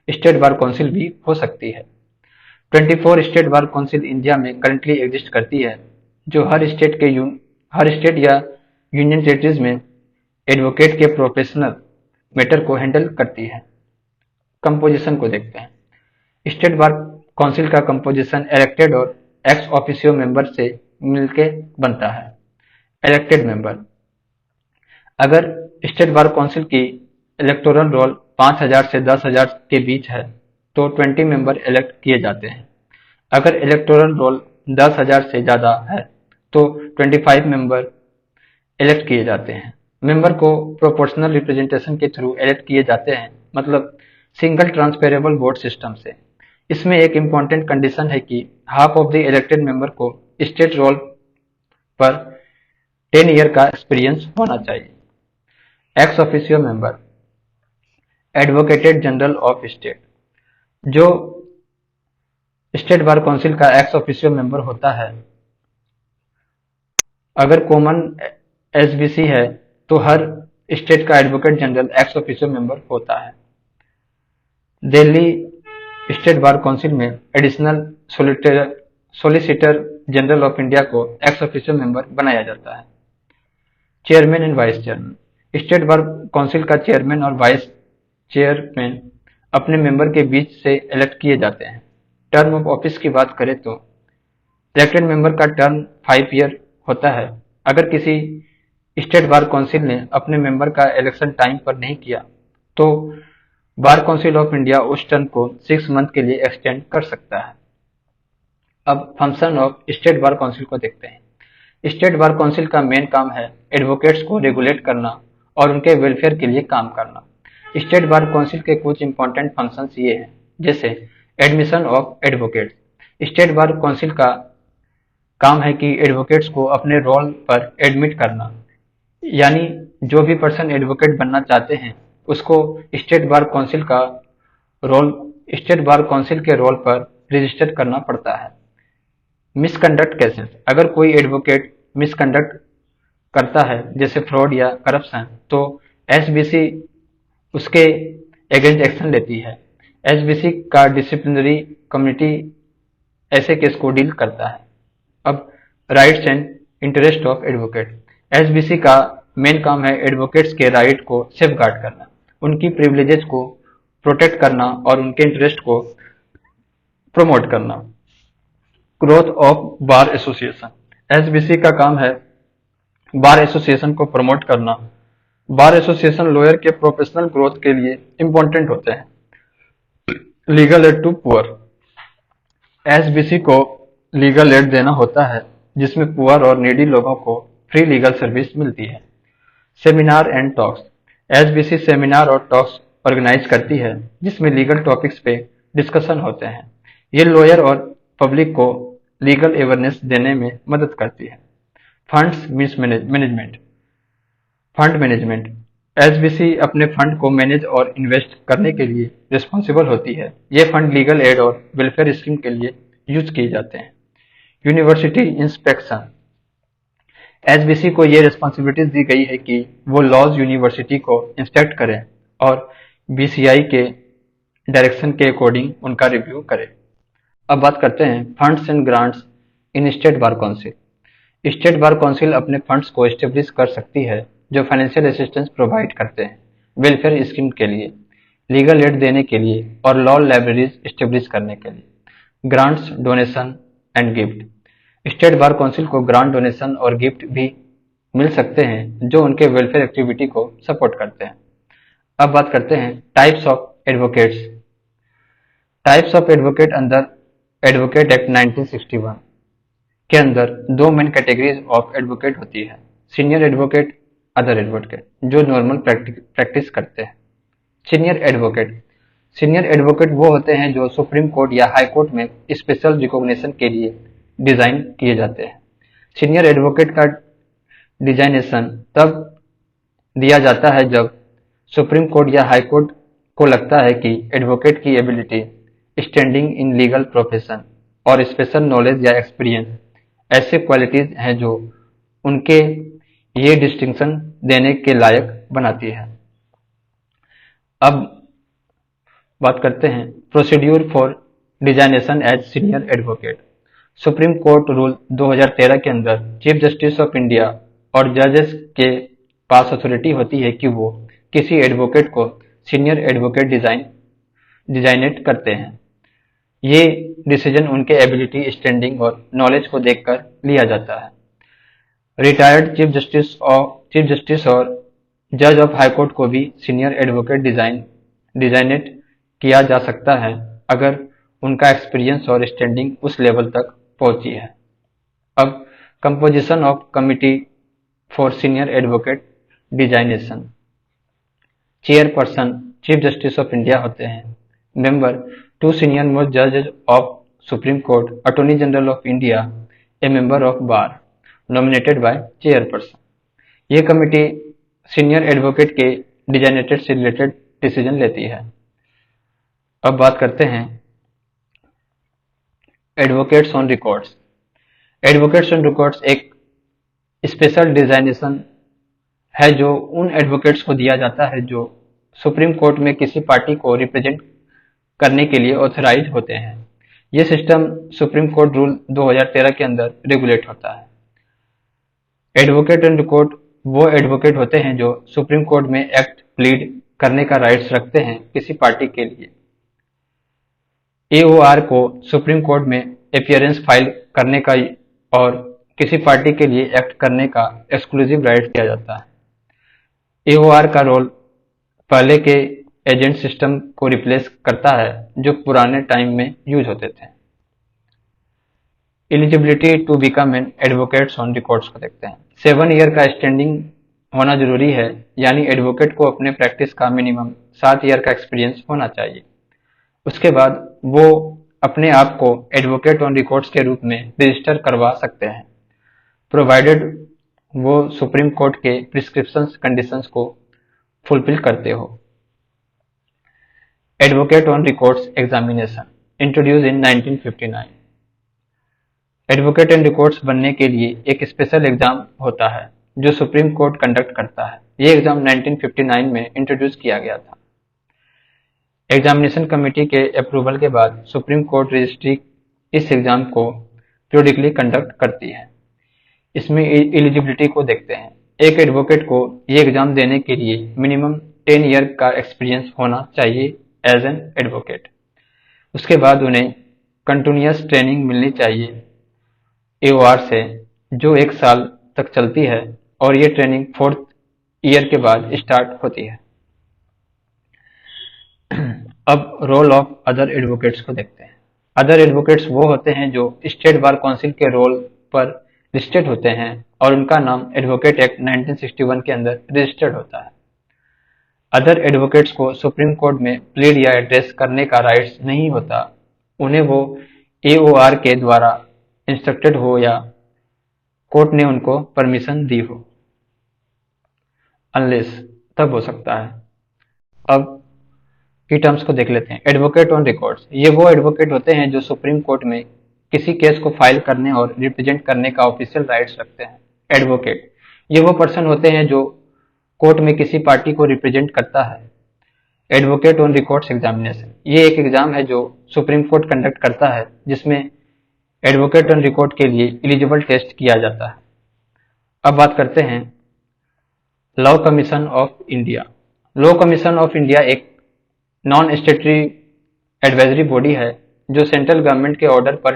स्टेट बार काउंसिल भी हो सकती है। 24 स्टेट बार काउंसिल इंडिया में करंटली एग्जिस्ट करती है जो हर स्टेट या यूनियन टेरिटरीज में एडवोकेट के प्रोफेशनल मैटर को हैंडल करती है। कंपोजिशन को देखते हैं। स्टेट बार काउंसिल का कंपोजिशन इलेक्टेड और एक्स ऑफिशियो मेंबर से मिलके बनता है। इलेक्टेड मेंबर, अगर स्टेट बार काउंसिल की इलेक्टोरल रोल 5000 से 10,000 के बीच है तो 20 मेंबर इलेक्ट किए जाते हैं। अगर इलेक्टोरल रोल 10,000 से ज्यादा है तो 25 मेंबर इलेक्ट किए जाते हैं। मेंबर को प्रोपोर्शनल रिप्रेजेंटेशन के थ्रू इलेक्ट किए जाते हैं, मतलब सिंगल ट्रांसफेरेबल वोट सिस्टम से। इसमें एक इम्पॉर्टेंट कंडीशन है कि half of the elected member को स्टेट रोल पर 10 ईयर का एक्सपीरियंस होना चाहिए। Ex officio member, advocated general of state, जो स्टेट बार काउंसिल का एक्स ऑफिशियो मेंबर होता है। अगर कॉमन एसबीसी है तो हर स्टेट का advocate general ex officio member होता है। दिल्ली स्टेट बार काउंसिल में additional solicitor general of India को एक्स ऑफिशियो मेंबर बनाया जाता है। Chairman and vice chairman, state bar council का चेयरमैन और वाइस चेयरमैन अपने मेंबर के बीच से इलेक्ट किए जाते हैं। टर्म ऑफ ऑफिस की बात करें तो इलेक्टेड मेंबर का टर्म 5 ईयर होता है। अगर किसी स्टेट बार काउंसिल ने अपने मेंबर का इलेक्शन टाइम पर नहीं किया तो बार काउंसिल ऑफ इंडिया उस टर्म को 6 मंथ के लिए एक्सटेंड कर सकता है। अब function of state bar council को देखते हैं। स्टेट बार काउंसिल का मेन काम है एडवोकेट्स को रेगुलेट करना और उनके वेलफेयर के लिए काम करना। स्टेट बार काउंसिल के कुछ इंपॉर्टेंट फंक्शंस ये हैं, जैसे admission of advocates. State bar council का काम है कि एडवोकेट्स को अपने रोल पर एडमिट करना, यानी जो भी पर्सन एडवोकेट बनना चाहते हैं उसको स्टेट बार काउंसिल के रोल पर रजिस्टर करना पड़ता है। मिसकंडक्ट केसेस, अगर कोई एडवोकेट मिसकंडक्ट करता है जैसे फ्रॉड या करप्शन तो एसबीसी उसके अगेंस्ट एक्शन लेती है। एसबीसी का डिसिप्लिनरी कम्युनिटी ऐसे केस को डील करता है। अब rights and interest of advocate, SBC का मेन काम है एडवोकेट्स के राइट को सेफगार्ड करना, उनकी प्रिविलेजेस को प्रोटेक्ट करना और उनके इंटरेस्ट को प्रमोट करना। Growth of bar association, SBC का काम है बार एसोसिएशन को प्रमोट करना। बार एसोसिएशन लॉयर के प्रोफेशनल ग्रोथ के लिए इंपॉर्टेंट होते हैं। Legal aid to poor, SBC को लीगल एड देना होता है जिसमें पुअर और नीडी लोगों को फ्री लीगल सर्विस मिलती है। Seminar and talks, SBC seminar और टॉक्स ऑर्गेनाइज करती है जिसमें लीगल टॉपिक्स पे डिस्कशन होते हैं। ये लॉयर और पब्लिक को लीगल अवेयरनेस देने में मदद करती है। Funds management, fund management, SBC अपने फंड को मैनेज और इन्वेस्ट करने के लिए रिस्पॉन्सिबल होती है। ये फंड लीगल एड और वेलफेयर स्कीम के लिए यूज किए जाते हैं। यूनिवर्सिटी इंस्पेक्शन, एसबीसी को ये रिस्पॉन्सिबिलिटीज दी गई है कि वो लॉज यूनिवर्सिटी को इंस्पेक्ट करें और बीसीआई के डायरेक्शन के अकॉर्डिंग उनका रिव्यू करें। अब बात करते हैं funds and grants in state bar council. State bar council अपने फंड्स को एस्टेब्लिश कर सकती है जो फाइनेंशियल असिस्टेंस प्रोवाइड करते हैं वेलफेयर स्कीम के लिए, लीगल एड देने के लिए और लॉ लाइब्रेरीज एस्टेब्लिश करने के लिए। Grants, donation and gift, state bar council को ग्रांट, डोनेशन और गिफ्ट भी मिल सकते हैं जो उनके वेलफेयर एक्टिविटी को सपोर्ट करते हैं। अब बात करते हैं types of advocates. Types of advocate अंदर एडवोकेट एक्ट 1961 के अंदर दो मेन कैटेगरीज ऑफ एडवोकेट होती है, सीनियर एडवोकेट, अदर एडवोकेट, जो नॉर्मल प्रैक्टिस करते हैं। सीनियर एडवोकेट वो होते हैं जो सुप्रीम कोर्ट या हाई कोर्ट में स्पेशल रिकॉग्निशन के लिए डिजाइन किए जाते हैं। सीनियर एडवोकेट का डिजाइनेशन तब दिया जाता है जब सुप्रीम कोर्ट या हाई कोर्ट को लगता है कि एडवोकेट की ability, standing in legal profession और स्पेशल नॉलेज या एक्सपीरियंस ऐसे क्वालिटीज हैं जो उनके ये डिस्टिंक्शन देने के लायक बनाती है। अब बात करते हैं procedure for designation as senior advocate. Supreme court rule 2013 के अंदर चीफ जस्टिस ऑफ इंडिया और जजेस के पास अथॉरिटी होती है कि वो किसी एडवोकेट को सीनियर एडवोकेट डिजाइनेट करते हैं। ये डिसीजन उनके एबिलिटी, स्टैंडिंग और नॉलेज को देखकर लिया जाता है। रिटायर्ड चीफ जस्टिस और जज ऑफ हाई कोर्ट को भी सीनियर एडवोकेट डिजाइनेट किया जा सकता है अगर उनका एक्सपीरियंस और स्टैंडिंग उस लेवल तक पहुंची है। अब composition of committee for senior advocate designation. Chairperson chief justice of India होते हैं। मेंबर, टू सीनियर मोस्ट जजेस of supreme court, attorney general of India, A member of bar, nominated by chairperson. ये committee senior advocate के designated से related decision लेती है। अब बात करते हैं advocates on records. Advocates on records एक स्पेशल डिजाइनेशन है जो उन एडवोकेट्स को दिया जाता है जो सुप्रीम कोर्ट में किसी पार्टी को रिप्रेजेंट करने के लिए ऑथराइज होते हैं। ये सिस्टम सुप्रीम कोर्ट रूल 2013 के अंदर रेगुलेट होता है। एडवोकेट ऑन रिकॉर्ड वो एडवोकेट होते हैं जो सुप्रीम कोर्ट में एक्ट प्लीड करने का राइट्स रखते हैं किसी पार्टी के लिए। एओआर को सुप्रीम कोर्ट में अपीयरेंस फाइल करने का और किसी पार्टी के लिए एक्ट करने का एक्सक्लूसिव राइट दिया जाता है। एओआर का रोल पहले के एजेंट सिस्टम को रिप्लेस करता है जो पुराने टाइम में यूज होते थे। Eligibility to become an advocates on records को देखते हैं। 7 ईयर का स्टैंडिंग होना जरूरी है, यानी एडवोकेट को अपने प्रैक्टिस का मिनिमम 7 ईयर का एक्सपीरियंस होना चाहिए। उसके बाद वो अपने आप को एडवोकेट ऑन रिकॉर्ड्स के रूप में रजिस्टर करवा सकते हैं, प्रोवाइडेड वो सुप्रीम कोर्ट के प्रिस्क्रिप्शन कंडीशंस को फुलफिल करते हो। Advocate on records examination introduce in 1959। Advocate on records बनने के लिए एक स्पेशल एग्जाम होता है जो सुप्रीम कोर्ट कंडक्ट करता है। ये एग्जाम 1959 में इंट्रोड्यूस किया गया था। एग्जामिनेशन कमेटी के अप्रूवल के बाद सुप्रीम कोर्ट रजिस्ट्री इस एग्जाम को पीरियडिकली कंडक्ट करती है। इसमें एलिजिबिलिटी को देखते हैं। एक एडवोकेट को ये एग्जाम देने के लिए मिनिमम 10 ईयर का एक्सपीरियंस होना चाहिए एज एन एडवोकेट। उसके बाद उन्हें कंटिन्यूअस ट्रेनिंग मिलनी चाहिए एओआर से, जो 1 साल तक चलती है और ये ट्रेनिंग 4th ईयर के बाद स्टार्ट होती है। अब रोल ऑफ अदर एडवोकेट्स को देखते हैं। अदर एडवोकेट्स वो होते हैं जो स्टेट बार काउंसिल के रोल पर लिस्टेड होते हैं और उनका नाम एडवोकेट एक्ट 1961 के अंदर रजिस्टर्ड होता है। अदर एडवोकेट्स को सुप्रीम कोर्ट में प्लीड या एड्रेस करने का राइट्स नहीं होता, उन्हें वो एओआर के द्वारा इंस्ट्रक्टेड हो या कोर्ट ने उनको परमिशन दी हो। अनलेस तब हो सकता है। अब की टर्म्स को देख लेते हैं। एडवोकेट ऑन रिकॉर्ड्स, ये वो एडवोकेट होते हैं जो सुप्रीम कोर्ट में किसी केस को फाइल करने और रिप्रेजेंट करने का ऑफिशियल राइट्स रखते हैं। एडवोकेट ये वो पर्सन होते हैं जो कोर्ट में किसी पार्टी को रिप्रेजेंट करता है। एडवोकेट ऑन रिकॉर्ड्स एग्जामिनेशन, ये एक एग्जाम है जो सुप्रीम कोर्ट कंडक्ट करता है, जिसमें एडवोकेट ऑन रिकॉर्ड के लिए एलिजिबल टेस्ट किया जाता है। अब बात करते हैं law commission of India. Law commission of India एक नॉन स्टेटरी एडवाइजरी बॉडी है जो सेंट्रल गवर्नमेंट के ऑर्डर पर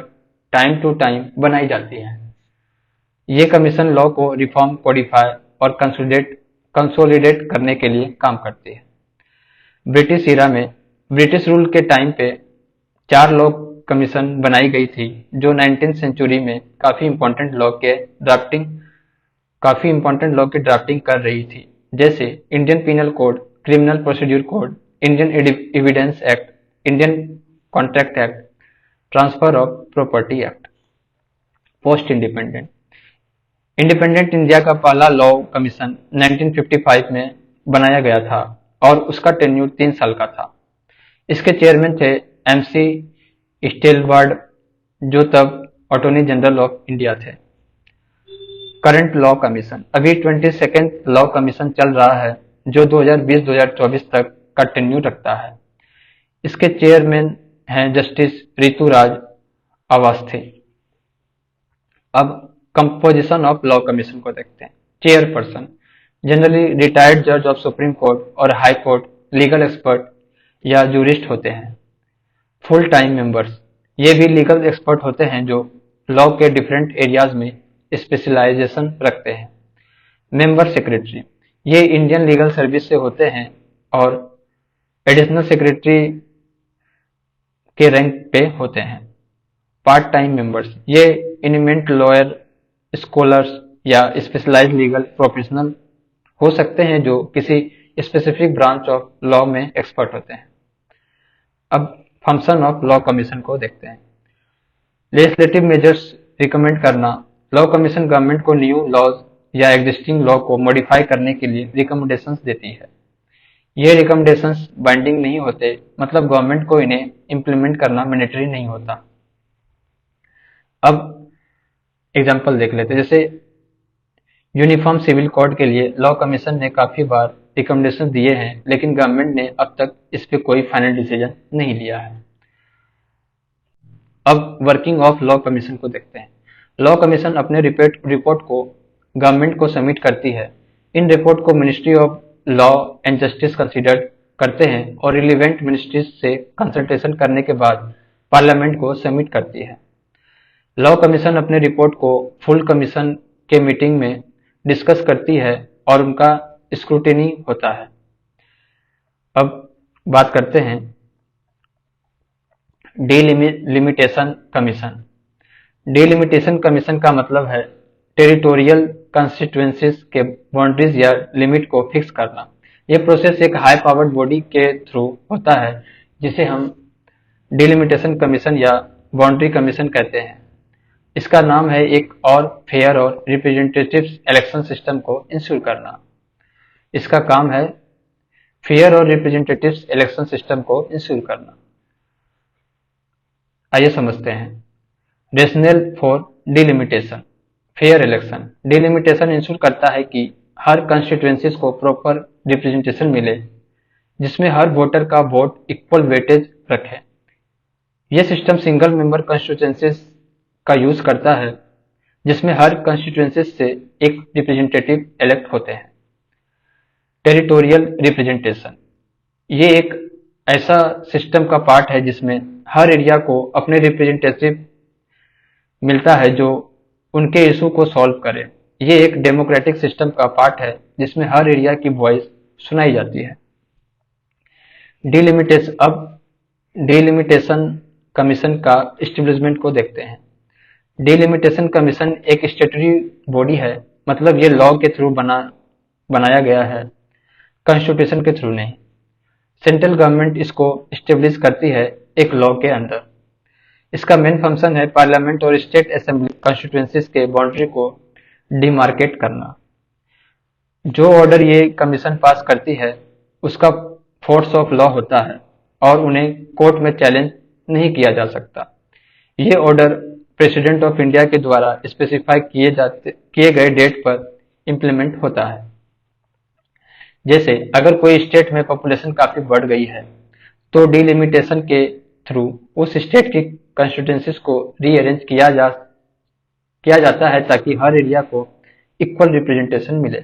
टाइम टू टाइम बनाई जाती है। ये कमीशन लॉ को रिफॉर्म, कोडिफाई और कंसोलिडेट करने के लिए काम करती है। ब्रिटिश इरा में ब्रिटिश रूल के टाइम पे 4 लॉ कमीशन बनाई गई थी जो 19th सेंचुरी में काफी इंपॉर्टेंट लॉ की ड्राफ्टिंग कर रही थी, जैसे Indian penal code, criminal procedure code, Indian evidence act, Indian contract act, transfer of property act. Post independent India का पहला लॉ कमीशन 1955 में बनाया गया था और उसका टेन्यूर 3 साल का था। इसके चेयरमैन थे MC स्टेलवार्ड, जो तब अटॉर्नी जनरल ऑफ इंडिया थे। करंट लॉ कमीशन, अभी 22nd लॉ कमीशन चल रहा है जो 2020-2024 तक का टेन्यूर रखता है। इसके चेयरमैन हैं जस्टिस ऋतुराज अवस्थी। अब कंपोजिशन ऑफ लॉ कमीशन को देखते हैं। चेयरपर्सन जनरली रिटायर्ड जज ऑफ सुप्रीम कोर्ट और हाई कोर्ट, लीगल एक्सपर्ट या जूरिस्ट होते हैं। फुल टाइम मेंबर्स, ये भी लीगल एक्सपर्ट होते हैं जो लॉ के डिफरेंट एरियाज में स्पेशलाइजेशन रखते हैं। मेंबर सेक्रेटरी, ये इंडियन लीगल सर्विस से होते हैं और एडिशनल सेक्रेटरी के रैंक पे होते हैं। पार्ट टाइम मेंबर्स, ये इमिनेंट लॉयर, स्कॉलर्स या स्पेशलाइज्ड लीगल प्रोफेशनल हो सकते हैं जो किसी स्पेसिफिक ब्रांच ऑफ लॉ में एक्सपर्ट होते हैं। अब फंक्शन ऑफ लॉ कमीशन को देखते हैं। लेजिस्लेटिव मेजर्स रिकमेंड करना, लॉ कमीशन गवर्नमेंट को न्यू लॉज या एग्जिस्टिंग लॉ को मॉडिफाई करने के लिए रिकमेंडेशंस देती है। ये रिकमेंडेशंस बाइंडिंग नहीं होते, मतलब गवर्नमेंट को इन्हें इम्प्लीमेंट करना मैंडेटरी नहीं होता। अब एग्जाम्पल देख लेते हैं, जैसे यूनिफॉर्म सिविल कोड के लिए लॉ कमीशन ने काफी बार रिकमेंडेशन दिए हैं, लेकिन गवर्नमेंट ने अब तक इस पे कोई फाइनल डिसीजन नहीं लिया है। अब वर्किंग ऑफ लॉ कमीशन को देखते हैं। लॉ कमीशन अपने रिपोर्ट को गवर्नमेंट को सबमिट करती है। इन रिपोर्ट को ministry of law and justice consider करते हैं और रिलीवेंट मिनिस्ट्रीज से कंसल्टेशन करने के बाद पार्लियामेंट को सबमिट करती है। लॉ कमीशन अपने रिपोर्ट को फुल कमीशन के मीटिंग में डिस्कस करती है और उनका स्क्रूटिनी होता है। अब बात करते हैं डिलिमिटेशन कमीशन। डिलिमिटेशन कमीशन का मतलब है टेरिटोरियल कंस्टिट्यूएंसीज के बाउंड्रीज या लिमिट को फिक्स करना। यह प्रोसेस एक हाई पावर्ड बॉडी के थ्रू होता है जिसे हम डिलिमिटेशन कमीशन या बाउंड्री कमीशन कहते हैं। इसका नाम है एक और फेयर और रिप्रेजेंटेटिव इलेक्शन सिस्टम को इंश्योर करना। इसका काम है फेयर और रिप्रेजेंटेटिव इलेक्शन सिस्टम को इंश्योर करना। आइए समझते हैं। Rational for delimitation, fair election. Delimitation ensure करता है कि हर कंस्टिट्यूएंसीज को प्रॉपर रिप्रेजेंटेशन मिले, जिसमें हर वोटर का वोट इक्वल वेटेज रखे। यह सिस्टम सिंगल मेंबर कंस्टिट्यूएंसीज का यूज करता है, जिसमें हर कंस्टिट्यूएंसी से एक रिप्रेजेंटेटिव इलेक्ट होते हैं। टेरिटोरियल रिप्रेजेंटेशन, ये एक ऐसा सिस्टम का पार्ट है जिसमें हर एरिया को अपने रिप्रेजेंटेटिव मिलता है जो उनके इशू को सॉल्व करे। ये एक डेमोक्रेटिक सिस्टम का पार्ट है जिसमें हर एरिया की वॉइस सुनाई जाती है। डिलिमिटेशन कमीशन का एस्टेब्लिशमेंट को देखते हैं। डिलिमिटेशन कमीशन एक स्टेटरी बॉडी है, मतलब ये लॉ के थ्रू बनाया गया है, कॉन्स्टिट्यूशन के थ्रू नहीं। सेंट्रल गवर्नमेंट इसको एस्टेब्लिश करती है एक लॉ के अंदर। इसका मेन फंक्शन है पार्लियामेंट और स्टेट असेंबली कॉन्स्टिट्यूएंसीज के बाउंड्री को डिमार्केट करना। जो ऑर्डर ये कमीशन पास करती है उसका फोर्स ऑफ लॉ होता है और उन्हें कोर्ट में चैलेंज नहीं किया जा सकता। ये ऑर्डर प्रेसिडेंट ऑफ इंडिया के द्वारा स्पेसिफाई किए गए डेट पर इम्प्लीमेंट होता है। जैसे अगर कोई स्टेट में पॉपुलेशन काफी बढ़ गई है तो डिलिमिटेशन के थ्रू उस स्टेट की कॉन्स्टिट्यूंसीज को रीअरेंज किया जाता है ताकि हर एरिया को इक्वल रिप्रेजेंटेशन मिले।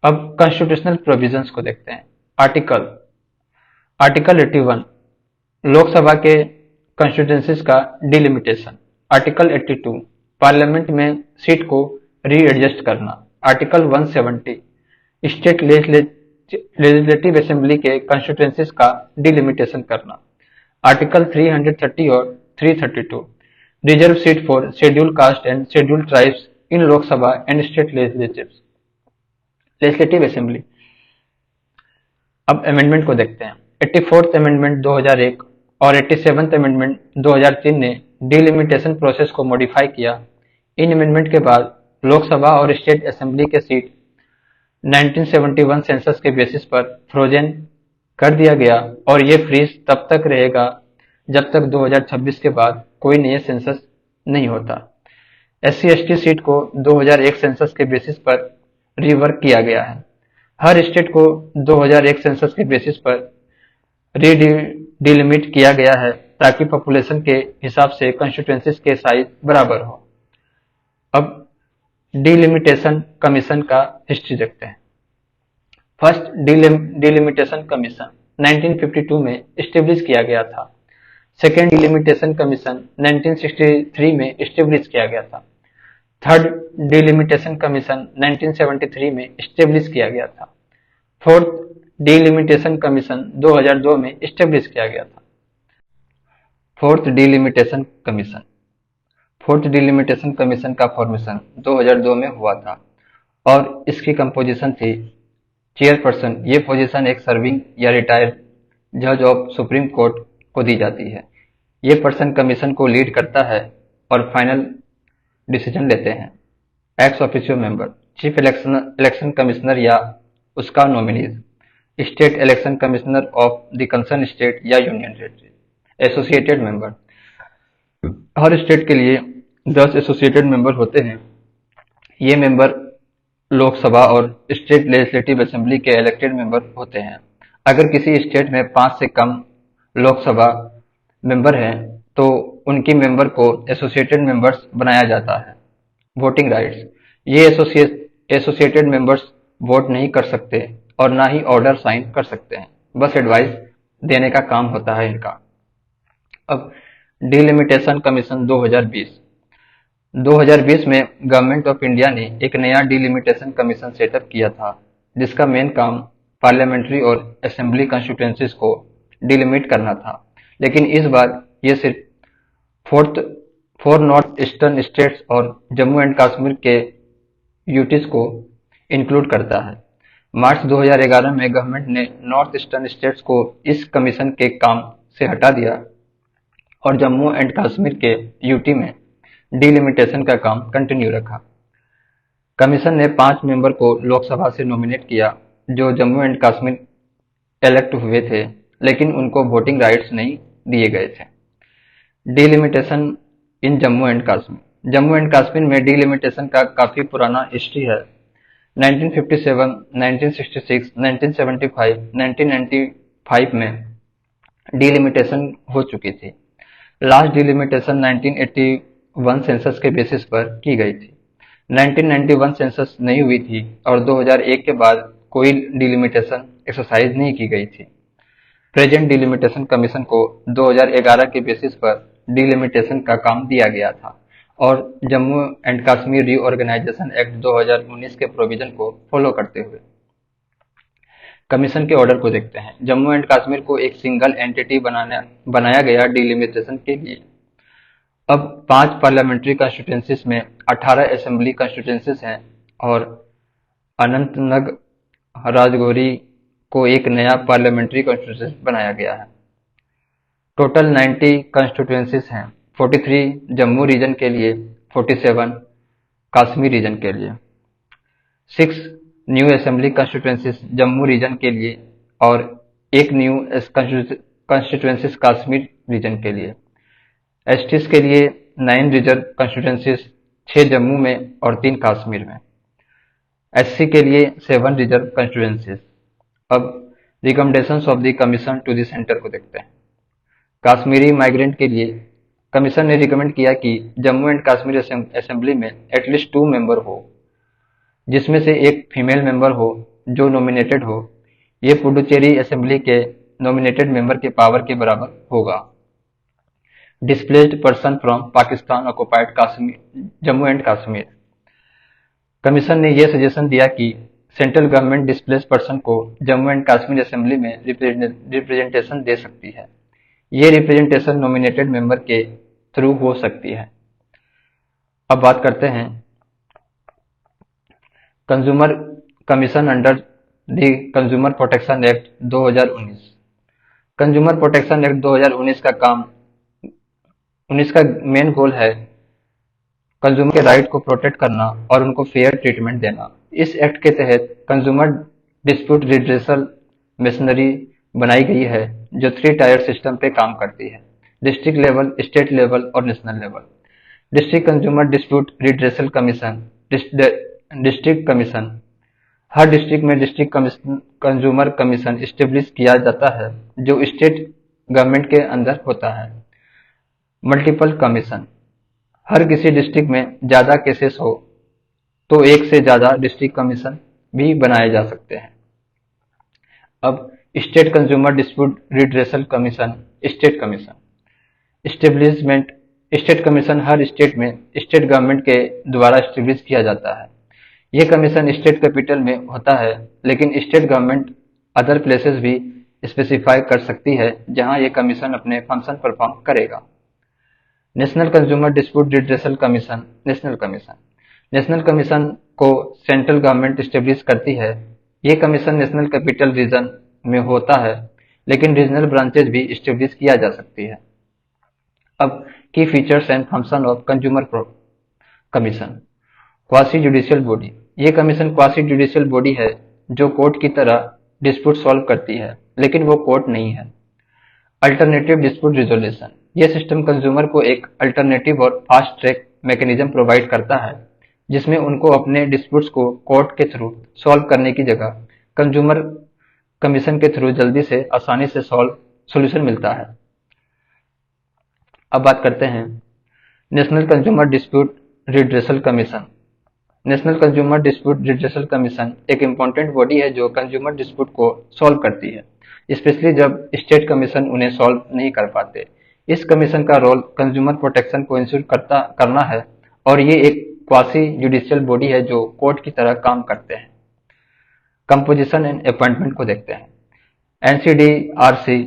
अब कॉन्स्टिट्यूशनल प्रोविजंस को देखते हैं। आर्टिकल आर्टिकल 81 लोकसभा के कॉन्स्टिट्यूंसीज का डिलिमिटेशन। आर्टिकल 82 पार्लियामेंट में सीट को रीएडजस्ट करना। आर्टिकल 170 स्टेट लेजिस्लेटिव असेंबली के कॉन्स्टिट्यूंसीज का डिलिमिटेशन करना। आर्टिकल 330 और 332 reserve seat for schedule caste and schedule tribes in Lok Sabha and state legislative assembly. अब अमेंडमेंट को देखते हैं। 84th अमेंडमेंट 2001 और 87th अमेंडमेंट 2003 ने डिलिमिटेशन प्रोसेस को मॉडिफाई किया। इन अमेंडमेंट के बाद लोकसभा और स्टेट असेंबली के सीट 1971 सेंसस के बेसिस पर फ्रोजन कर दिया गया और ये फ्रीज तब तक रहेगा जब तक 2026 के बाद कोई नया सेंसस नहीं होता। SC/ST सीट को 2001 सेंसस के बेसिस पर रिवर्क किया गया है। हर स्टेट को 2001 सेंसस के बेसिस पर डिलिमिट किया गया है ताकि पॉपुलेशन के हिसाब से कॉन्स्टिट्यूंसीज के साइज बराबर हो। अब डिलिमिटेशन कमीशन का हिस्ट्री देखते हैं। फर्स्ट डिलिमिटेशन कमीशन 1952 में स्टेब्लिश किया गया था। सेकेंड डिलिमिटेशन कमीशन 1963 में स्टेब्लिश किया गया था। थर्ड डिलिमिटेशन कमीशन 1973 में स्टेब्लिश किया गया था। फोर्थ डिलिमिटेशन कमीशन 2002 में स्टेब्लिश किया गया था। फोर्थ डिलिमिटेशन कमीशन का फॉर्मेशन 2002 में हुआ था और इसकी कंपोजिशन थी चेयरपर्सन। ये पोजीशन एक सर्विंग या रिटायर्ड जज ऑफ सुप्रीम कोर्ट को दी जाती है। ये पर्सन कमीशन को लीड करता है और फाइनल डिसीजन लेते हैं। Ex officio member chief election commissioner या उसका nominees, state election commissioner of the concern state या यूनियन टेरिटरी। एसोसिएटेड मेंबर हर स्टेट के लिए 10 एसोसिएटेड मेंबर होते हैं। ये मेंबर लोकसभा और स्टेट लेजिस्लेटिव असेंबली के इलेक्टेड मेंबर होते हैं। अगर किसी स्टेट में 5 से कम लोकसभा मेंबर हैं तो उनकी मेंबर को एसोसिएटेड मेंबर्स बनाया जाता है। वोटिंग राइट्स ये एसोसिएटेड मेंबर्स वोट नहीं कर सकते और ना ही ऑर्डर साइन कर सकते हैं, बस एडवाइस देने का काम होता है इनका। अब डिलिमिटेशन कमीशन 2020 में गवर्नमेंट ऑफ इंडिया ने एक नया डिलिमिटेशन कमीशन सेटअप किया था जिसका मेन काम पार्लियामेंट्री और असेंबली कॉन्स्टिट्यूंसीज को डिलिमिट करना था। लेकिन इस बार ये सिर्फ फोर नॉर्थ ईस्टर्न स्टेट्स और जम्मू एंड कश्मीर के यूटीज को इंक्लूड करता है। मार्च 2011 में गवर्नमेंट ने नॉर्थ ईस्टर्न स्टेट्स को इस कमीशन के काम से हटा दिया और जम्मू एंड कश्मीर के यूटी में डिलिमिटेशन का काम कंटिन्यू रखा। कमीशन ने 5 मेंबर को लोकसभा से नॉमिनेट किया जो जम्मू एंड कश्मीर इलेक्ट हुए थे, लेकिन उनको वोटिंग राइट्स नहीं दिए गए थे। Delimitation in Jammu and Kashmir में डिलिमिटेशन का काफी पुराना हिस्ट्री है। 1957, 1966, 1975, 1995 में डिलिमिटेशन हो चुकी थी। लास्ट डिलिमिटेशन 1981 सेंसस के बेसिस पर की गई थी। 1991 सेंसस नहीं हुई थी और 2001 के बाद कोई डिलिमिटेशन एक्सरसाइज नहीं की गई थी। प्रेजेंट डिलिमिटेशन कमीशन को 2011 के बेसिस पर डिलिमिटेशन का काम दिया गया था और Jammu and Kashmir reorganisation act 2019 के प्रोविजन को फॉलो करते हुए। कमीशन के ऑर्डर को देखते हैं। जम्मू एंड कश्मीर को एक सिंगल एंटिटी बनाया गया डिलिमिटेशन के लिए। अब 5 पार्लियामेंट्री कॉन्स्टिट्यूंसीज में 18 असेंबली कॉन्स्टिट्यूंसीज हैं और अनंतनाग राजौरी को एक नया पार्लियामेंट्री कॉन्स्टिट्यूंसी बनाया गया है। टोटल 90 कॉन्स्टिट्यूंसीज हैं, 43 जम्मू रीजन के लिए, 47 कश्मीर रीजन के लिए। 6 new assembly constituencies Jammu region के लिए और एक न्यू कंस्टिट्यूएंसीज कश्मीर रीजन के लिए। एसटीज के लिए 9 रिजर्व कंस्टिट्यूएंसीज, 6 जम्मू में और 3 कश्मीर में। एससी के लिए 7 रिजर्व कंस्टिट्यूएंसीज। अब recommendations of the commission to the centre को देखते हैं। कश्मीरी माइग्रेंट के लिए कमीशन ने रिकमेंड किया कि जम्मू एंड कश्मीर असेंबली में एटलीस्ट 2 मेंबर हो, जिसमें से एक फीमेल मेंबर हो जो नॉमिनेटेड हो। ये पुडुचेरी असेंबली के नॉमिनेटेड मेंबर के पावर के बराबर होगा। Displaced person from Pakistan occupied Kashmir Jammu and Kashmir. Commission ने यह सजेशन दिया कि सेंट्रल गवर्नमेंट डिस्प्लेस पर्सन को जम्मू एंड कश्मीर असेंबली में रिप्रेजेंटेशन दे सकती है। ये रिप्रेजेंटेशन नॉमिनेटेड मेंबर के थ्रू हो सकती है। अब बात करते हैं consumer commission under the consumer protection act 2019। Consumer protection act 2019 का मेन गोल है कंज्यूमर के राइट को प्रोटेक्ट करना और उनको फेयर ट्रीटमेंट देना। इस एक्ट के तहत कंज्यूमर डिस्प्यूट रिड्रेसल मशीनरी बनाई गई है जो 3 टायर सिस्टम पे काम करती है: डिस्ट्रिक्ट लेवल, स्टेट लेवल और national level. District consumer dispute redressal commission district commission. हर डिस्ट्रिक्ट में डिस्ट्रिक्ट कंज्यूमर कमीशन स्टेब्लिश किया जाता है जो स्टेट गवर्नमेंट के अंदर होता है। Multiple commission. हर किसी डिस्ट्रिक्ट में ज्यादा केसेस हो तो एक से ज्यादा डिस्ट्रिक्ट कमीशन भी बनाए जा सकते हैं। अब state consumer dispute redressal commission state commission establishment. State commission हर स्टेट में स्टेट गवर्नमेंट के द्वारा एस्टेब्लिश किया जाता है। यह कमीशन स्टेट कैपिटल में होता है, लेकिन स्टेट गवर्नमेंट अदर प्लेसेस भी स्पेसिफाई कर सकती है जहां यह कमीशन अपने फंक्शन परफॉर्म करेगा। National consumer dispute redressal commission National commission. National commission को सेंट्रल गवर्नमेंट स्टेब्लिश करती है। ये कमीशन नेशनल कैपिटल रीजन में होता है, लेकिन रीजनल ब्रांचेज भी स्टेब्लिश किया जा सकती है। अब की features and function of consumer commission. Quasi judicial body. ये कमीशन क्वासी जुडिशियल बॉडी है जो कोर्ट की तरह डिस्प्यूट सॉल्व करती है, लेकिन वो कोर्ट नहीं है। Alternative dispute resolution. यह सिस्टम कंज्यूमर को एक अल्टरनेटिव और फास्ट ट्रैक मैकेनिज्म प्रोवाइड करता है जिसमें उनको अपने डिस्प्यूट्स को कोर्ट के थ्रू सॉल्व करने की जगह कंज्यूमर कमीशन के थ्रू जल्दी से आसानी से सॉल्यूशन मिलता है। अब बात करते हैं national consumer dispute redressal commission. National consumer dispute redressal commission एक इम्पोर्टेंट बॉडी है जो कंज्यूमर डिस्प्यूट को सॉल्व करती है, स्पेशली जब स्टेट कमीशन उन्हें सॉल्व नहीं कर पाते। इस कमीशन का रोल कंज्यूमर प्रोटेक्शन को इंश्योर करना है और ये एक क्वासी जुडिशियल बॉडी है जो कोर्ट की तरह काम करते हैं। कंपोजिशन एंड अपॉइंटमेंट को देखते हैं। एनसीडीआरसी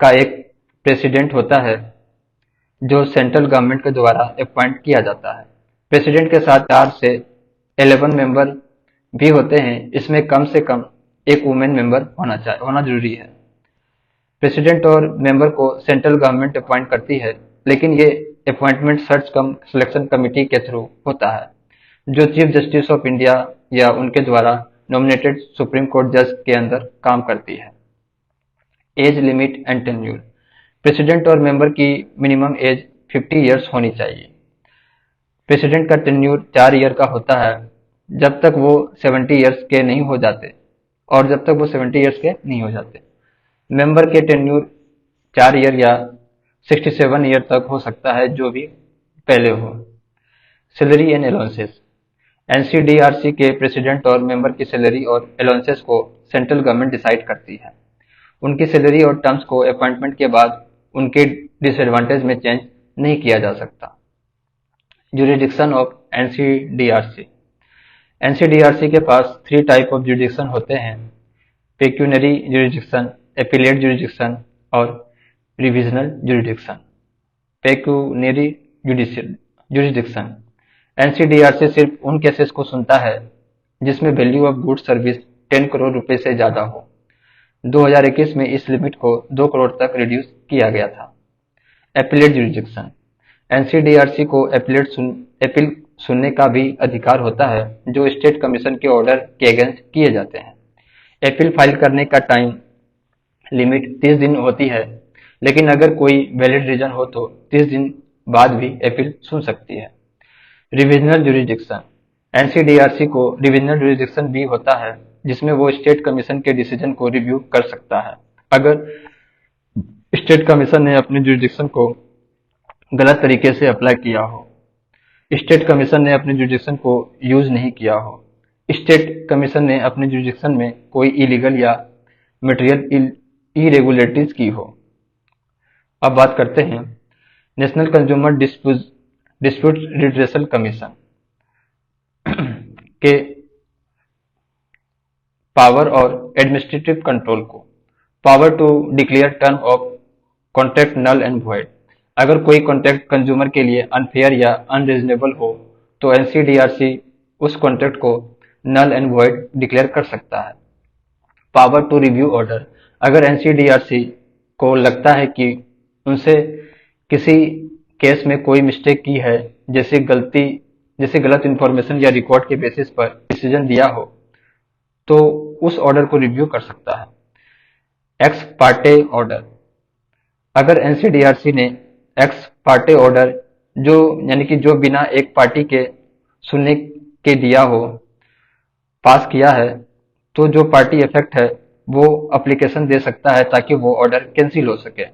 का एक प्रेसिडेंट होता है जो सेंट्रल गवर्नमेंट के द्वारा अपॉइंट किया जाता है। प्रेसिडेंट के साथ 4 से 11 मेंबर भी होते हैं। इसमें कम से कम एक वुमेन मेंबर होना जरूरी है। प्रेसिडेंट और मेंबर को सेंट्रल गवर्नमेंट अपॉइंट करती है, लेकिन ये अपॉइंटमेंट सर्च कम सिलेक्शन कमेटी के थ्रू होता है जो चीफ जस्टिस ऑफ इंडिया या उनके द्वारा नॉमिनेटेड सुप्रीम कोर्ट जज के अंदर काम करती है। Age limit and tenure. President और मेंबर की मिनिमम एज 50 ईयर्स होनी चाहिए। प्रेसिडेंट का टेन्यूर 4 ईयर का होता है जब तक वो 70 ईयर्स के नहीं हो जाते और जब तक वो 70 ईयर्स के नहीं हो जाते। मेंबर के टेन्यूर 4 ईयर या 67 ईयर तक हो सकता है, जो भी पहले हो। Salary and allowances. एनसीडीआरसी के प्रेसिडेंट और मेंबर की सैलरी और अलाउंसेस को सेंट्रल गवर्नमेंट डिसाइड करती है। उनकी सैलरी और टर्म्स को अपॉइंटमेंट के बाद उनके डिसएडवांटेज में चेंज नहीं किया जा सकता। Jurisdiction of NCDRC. एनसीडीआरसी के पास 3 टाइप ऑफ जुरिडिक्शन होते हैं: पेक्यूनरी जुरिडिक्शन, एपिलेट जुरिडिक्शन और revisional jurisdiction. Pecuniary jurisdiction. NCDRC सिर्फ उन केसेस को सुनता है जिसमें value of good service 10 crore रुपए से ज्यादा हो। 2021 में इस लिमिट को 2 करोड़ तक रिड्यूस किया गया था। Appellate jurisdiction. एनसीडीआरसी को अपील सुनने का भी अधिकार होता है जो स्टेट कमीशन के ऑर्डर के अगेंस्ट किए जाते हैं। अपील फाइल करने का टाइम लिमिट 30 दिन होती है, लेकिन अगर कोई वैलिड रीजन हो तो 30 दिन बाद भी अपील सुन सकती है। रिविजनल जुरिडिक्शन, एनसीडीआरसी को रिविजनल जुरिडिक्शन भी होता है जिसमें वो स्टेट कमीशन के डिसीजन को रिव्यू कर सकता है अगर स्टेट कमीशन ने अपने जुरिडिक्शन को गलत तरीके से अप्लाई किया हो, स्टेट कमीशन ने अपने जुरिडिक्शन को यूज नहीं किया हो, स्टेट कमीशन ने अपने जुरिडिक्शन में कोई इलीगल या मटेरियल इरेगुलरिटीज की हो। अब बात करते हैं national consumer dispute redressal commission के पावर और एडमिनिस्ट्रेटिव कंट्रोल को। Power to declare term of contract null and void, अगर कोई कॉन्ट्रैक्ट कंज्यूमर के लिए अनफेयर या अनरीजनेबल हो तो एनसीडीआरसी उस कॉन्ट्रैक्ट को नल एंड वॉइड डिक्लेयर कर सकता है। पावर टू रिव्यू ऑर्डर, अगर एनसीडीआरसी को लगता है कि उनसे किसी केस में कोई मिस्टेक की है, जैसे गलत इंफॉर्मेशन या रिकॉर्ड के बेसिस पर डिसीजन दिया हो, तो उस ऑर्डर को रिव्यू कर सकता है। एक्स पार्टे ऑर्डर, अगर एनसीडीआरसी ने एक्स पार्टे ऑर्डर जो बिना एक पार्टी के सुनने के दिया हो पास किया है, तो जो पार्टी इफेक्ट है वो एप्लीकेशन दे सकता है ताकि वो ऑर्डर कैंसिल हो सके।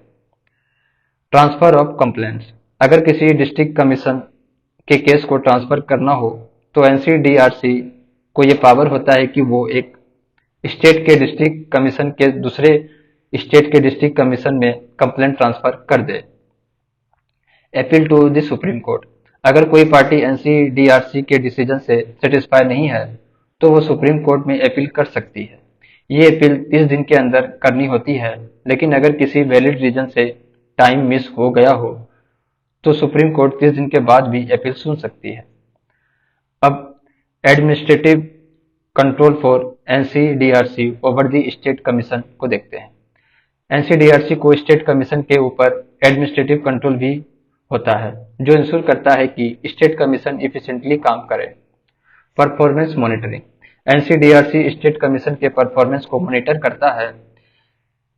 ट्रांसफर ऑफ कंप्लेंट्स, अगर किसी डिस्ट्रिक्ट कमीशन के केस को ट्रांसफर करना हो तो एनसीडीआरसी को ये पावर होता है कि वो एक स्टेट के डिस्ट्रिक्ट कमीशन के दूसरे स्टेट के डिस्ट्रिक्ट कमीशन में कंप्लेंट ट्रांसफर कर दे। Appeal to the Supreme Court, अगर कोई पार्टी एनसीडीआरसी के डिसीजन से सेटिस्फाई नहीं है तो वो सुप्रीम कोर्ट में अपील कर सकती है। ये अपील 30 दिन के अंदर करनी होती है, लेकिन अगर किसी वैलिड रीजन से टाइम मिस हो गया हो तो सुप्रीम कोर्ट 30 दिन के बाद भी अपील सुन सकती है। अब administrative control for NCDRC over the state commission को देखते हैं। एनसीडीआरसी को स्टेट कमीशन के ऊपर एडमिनिस्ट्रेटिव कंट्रोल भी होता है जो इंश्योर करता है कि स्टेट कमीशन इफिशिएंटली काम करे। Performance monitoring, NCDRC state commission के परफॉर्मेंस को मॉनिटर करता है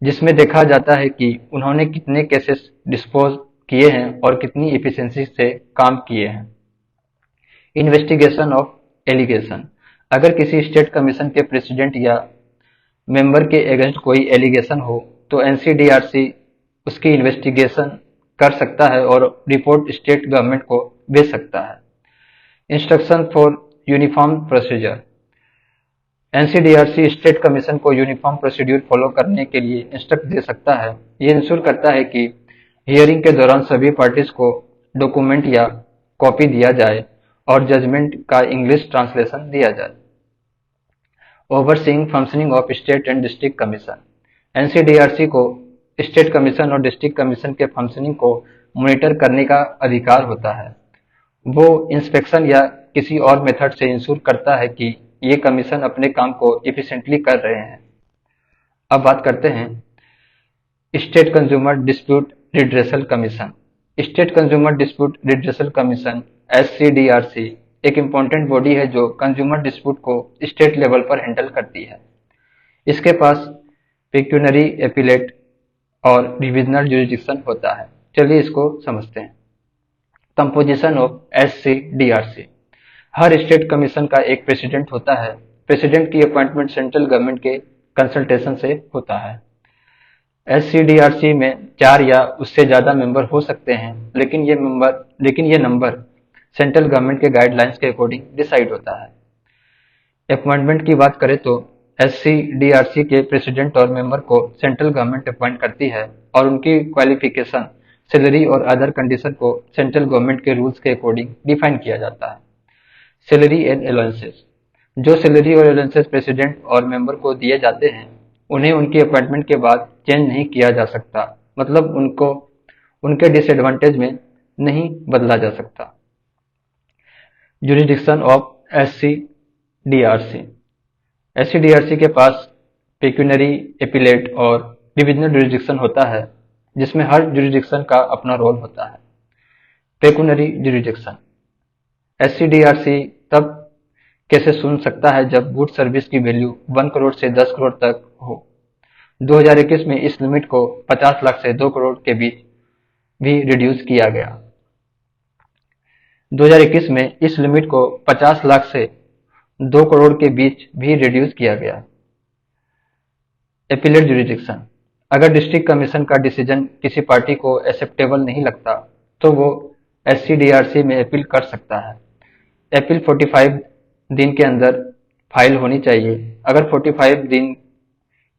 जिसमें देखा जाता है कि उन्होंने कितने केसेस डिस्पोज किए हैं और कितनी इफिशिएंसी से काम किए हैं। इन्वेस्टिगेशन ऑफ एलिगेशन, अगर किसी स्टेट कमीशन के प्रेसिडेंट या मेंबर के अगेंस्ट कोई एलिगेशन हो तो एनसीडीआरसी उसकी इन्वेस्टिगेशन कर सकता है और रिपोर्ट स्टेट गवर्नमेंट को भेज सकता है। Instruction for uniform procedure, NCDRC state commission को यूनिफॉर्म प्रोसीड्यूर फॉलो करने के लिए इंस्ट्रक्ट दे सकता है। ये इंश्योर करता है कि हियरिंग के दौरान सभी पार्टीज को डॉक्यूमेंट या कॉपी दिया जाए और जजमेंट का इंग्लिश ट्रांसलेशन दिया जाए। Overseeing functioning of state and district commission, NCDRC को स्टेट कमीशन और डिस्ट्रिक्ट कमीशन के फंक्शनिंग को मॉनिटर करने का अधिकार होता है। वो इंस्पेक्शन या किसी और मेथड से इंश्योर करता है कि ये कमीशन अपने काम को इफिशिएंटली कर रहे हैं। अब बात करते हैं state consumer dispute redressal commission. State consumer dispute redressal commission SCDRC एक इम्पोर्टेंट बॉडी है जो कंज्यूमर डिस्प्यूट को स्टेट लेवल पर हैंडल करती है। इसके पास पेक्यूनरी एपीलेट और रिविजनल जुरिडिक्शन होता है। चलिए इसको समझते हैं। कंपोजिशन ऑफ एससीडीआरसी, हर स्टेट कमीशन का एक प्रेसिडेंट होता है। प्रेसिडेंट की अपॉइंटमेंट सेंट्रल गवर्नमेंट के कंसल्टेशन से होता है। एससीडीआरसी में 4 या उससे ज्यादा मेंबर हो सकते हैं, लेकिन ये नंबर सेंट्रल गवर्नमेंट के गाइडलाइंस के अकॉर्डिंग डिसाइड होता है। अपॉइंटमेंट की बात करें तो एससीडीआरसी के प्रेसिडेंट और मेंबर को सेंट्रल गवर्नमेंट अपॉइंट करती है और उनकी क्वालिफिकेशन, सैलरी और अदर कंडीशन को सेंट्रल गवर्नमेंट के रूल्स के अकॉर्डिंग डिफाइन किया जाता है। सैलरी एंड अलाउंसेस, जो सैलरी और अलाउंसेस प्रेसिडेंट और मेंबर को दिए जाते हैं उन्हें उनकी अपॉइंटमेंट के बाद चेंज नहीं किया जा सकता, मतलब उनको उनके डिसएडवांटेज में नहीं बदला जा सकता। जुरिडिक्शन ऑफ एससीडीआरसी, एससीडीआरसी के पास पेक्यूनरी एपीलेट और डिविजनल जुरिडिक्शन होता है जिसमें हर जुरिडिक्शन का अपना रोल होता है। पेक्यूनरी जुरिडिक्शन, SCDRC तब कैसे सुन सकता है जब गुड सर्विस की वैल्यू 1 करोड़ से 10 करोड़ तक हो। 2021 में इस लिमिट को 50 लाख से 2 करोड़ के बीच भी रिड्यूस किया गया। 2021 में इस लिमिट को 50 लाख से 2 करोड़ के बीच भी रिड्यूस किया गया। एपीलेट जुरिडिक्शन, अगर डिस्ट्रिक्ट कमीशन का डिसीजन किसी पार्टी को एक्सेप्टेबल नहीं लगता तो वो SCDRC में अपील कर सकता है। अपील 45 दिन के अंदर फाइल होनी चाहिए। अगर 45 दिन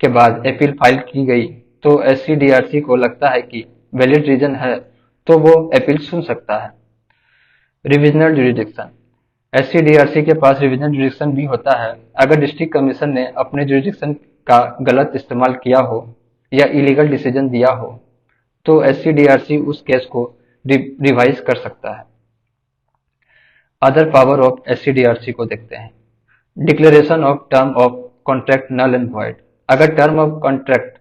के बाद अपील फाइल की गई तो SCDRC को लगता है कि वैलिड रीजन है तो वो अपील सुन सकता है। रिविजनल जुरिडिक्शन, SCDRC के पास रिविजनल जुरिडिक्शन भी होता है। अगर डिस्ट्रिक्ट कमीशन ने अपने जुरिडिक्शन का गलत इस्तेमाल किया हो या इलीगल डिसीजन दिया हो तो SCDRC उस केस को रिवाइज कर सकता है। अदर पावर ऑफ SCDRC को देखते हैं। Declaration of term of contract null and void, अगर टर्म ऑफ कॉन्ट्रैक्ट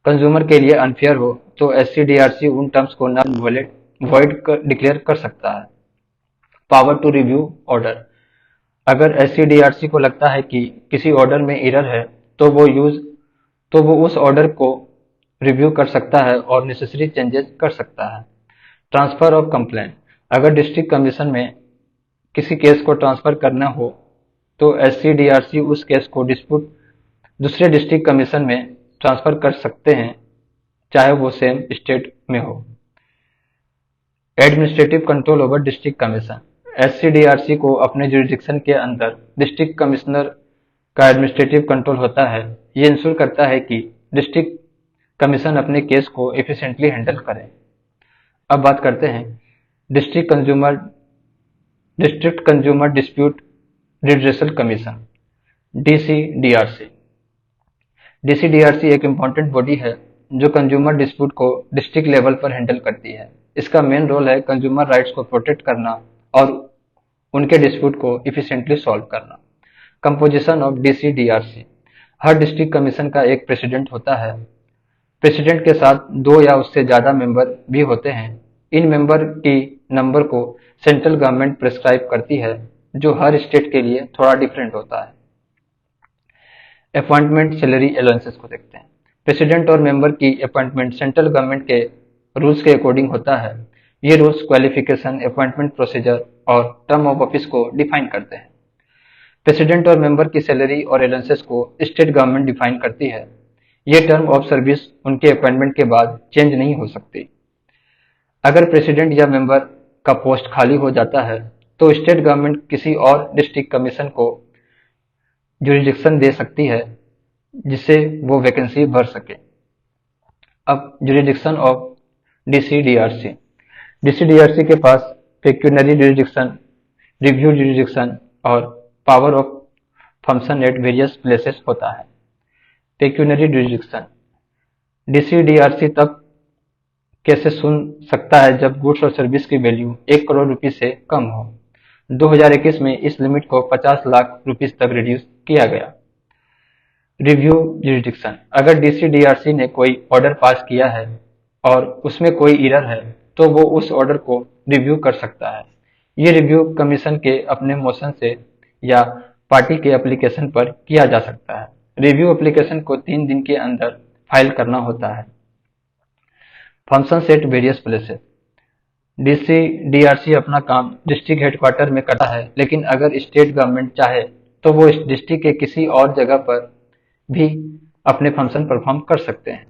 कंज्यूमर के लिए अनफेयर हो तो SCDRC उन टर्म्स को नल वॉइड डिक्लेयर कर सकता है। पावर टू रिव्यू ऑर्डर, अगर SCDRC को लगता है कि किसी ऑर्डर में एरर है तो वो उस ऑर्डर को रिव्यू कर सकता है और नेसेसरी चेंजेस कर सकता है। ट्रांसफर ऑफ कंप्लेंट, अगर डिस्ट्रिक्ट कमीशन में किसी केस को ट्रांसफर करना हो तो SCDRC उस केस को डिस्प्यूट दूसरे डिस्ट्रिक्ट कमीशन में ट्रांसफर कर सकते हैं चाहे वो सेम स्टेट में हो। Administrative control over district commission, SCDRC को अपने जुरिडिक्शन के अंदर डिस्ट्रिक्ट कमिश्नर का एडमिनिस्ट्रेटिव कंट्रोल होता है। ये इंश्योर करता है कि डिस्ट्रिक्ट कमीशन अपने केस को एफिशिएंटली हैंडल करे। अब बात करते हैं district consumer dispute redressal commission, DCDRC। DCDRC एक इम्पॉर्टेंट बॉडी है जो कंज्यूमर डिस्प्यूट को डिस्ट्रिक्ट लेवल पर हैंडल करती है। इसका मेन रोल है कंज्यूमर राइट्स को प्रोटेक्ट करना और उनके डिस्प्यूट को इफिशिएंटली सॉल्व करना। Composition of DCDRC, her district commission का एक प्रेसिडेंट होता है। प्रेसिडेंट के साथ 2 या उससे ज्यादा मेंबर भी होते हैं। इन मेंबर की नंबर को सेंट्रल गवर्नमेंट प्रेस्क्राइब करती है जो हर स्टेट के लिए थोड़ा डिफरेंट होता है। अपॉइंटमेंट सैलरी अलाउंसेस को देखते हैं। प्रेसिडेंट और मेंबर की अपॉइंटमेंट सेंट्रल गवर्नमेंट के रूल्स के अकॉर्डिंग होता है। ये रूल्स क्वालिफिकेशन, अपॉइंटमेंट प्रोसीजर और टर्म ऑफ ऑफिस को डिफाइन करते हैं। प्रेसिडेंट और मेंबर की सैलरी और अलाउंसेस को स्टेट गवर्नमेंट डिफाइन करती है। ये टर्म ऑफ सर्विस उनके अपॉइंटमेंट के बाद चेंज नहीं हो सकती। अगर प्रेसिडेंट या मेंबर का पोस्ट खाली हो जाता है तो स्टेट गवर्नमेंट किसी और डिस्ट्रिक्ट कमीशन को जुरिडिक्शन दे सकती है जिससे वो वैकेंसी भर सके। अब जुरिडिक्शन ऑफ DCDRC, DCDRC के पास पेक्यूनरी जुरिडिक्शन, रिव्यू जुरिडिक्शन और power of function at various places होता है। पेक्यूनरी जुरिडिक्शन, DCDRC तब कैसे सुन सकता है जब गुड्स और सर्विस की वैल्यू 1 करोड़ रुपीस से कम हो। 2021 में इस लिमिट को 50 लाख रुपीस तक रिड्यूस किया गया। रिव्यू जुरिडिक्शन, अगर DCDRC ने कोई ऑर्डर पास किया है और उसमें कोई एरर है तो वो उस ऑर्डर को रिव्यू कर सकता है। ये रिव्यू कमीशन के अपने मोशन से या पार्टी के एप्लीकेशन पर किया जा सकता है। रिव्यू एप्लीकेशन को 3 दिन के अंदर फाइल करना होता है। Functions at various places, DCDRC अपना काम डिस्ट्रिक्ट हेडक्वार्टर में करता है, लेकिन अगर स्टेट गवर्नमेंट चाहे तो वो इस डिस्ट्रिक्ट के किसी और जगह पर भी अपने फंक्शन परफॉर्म कर सकते हैं।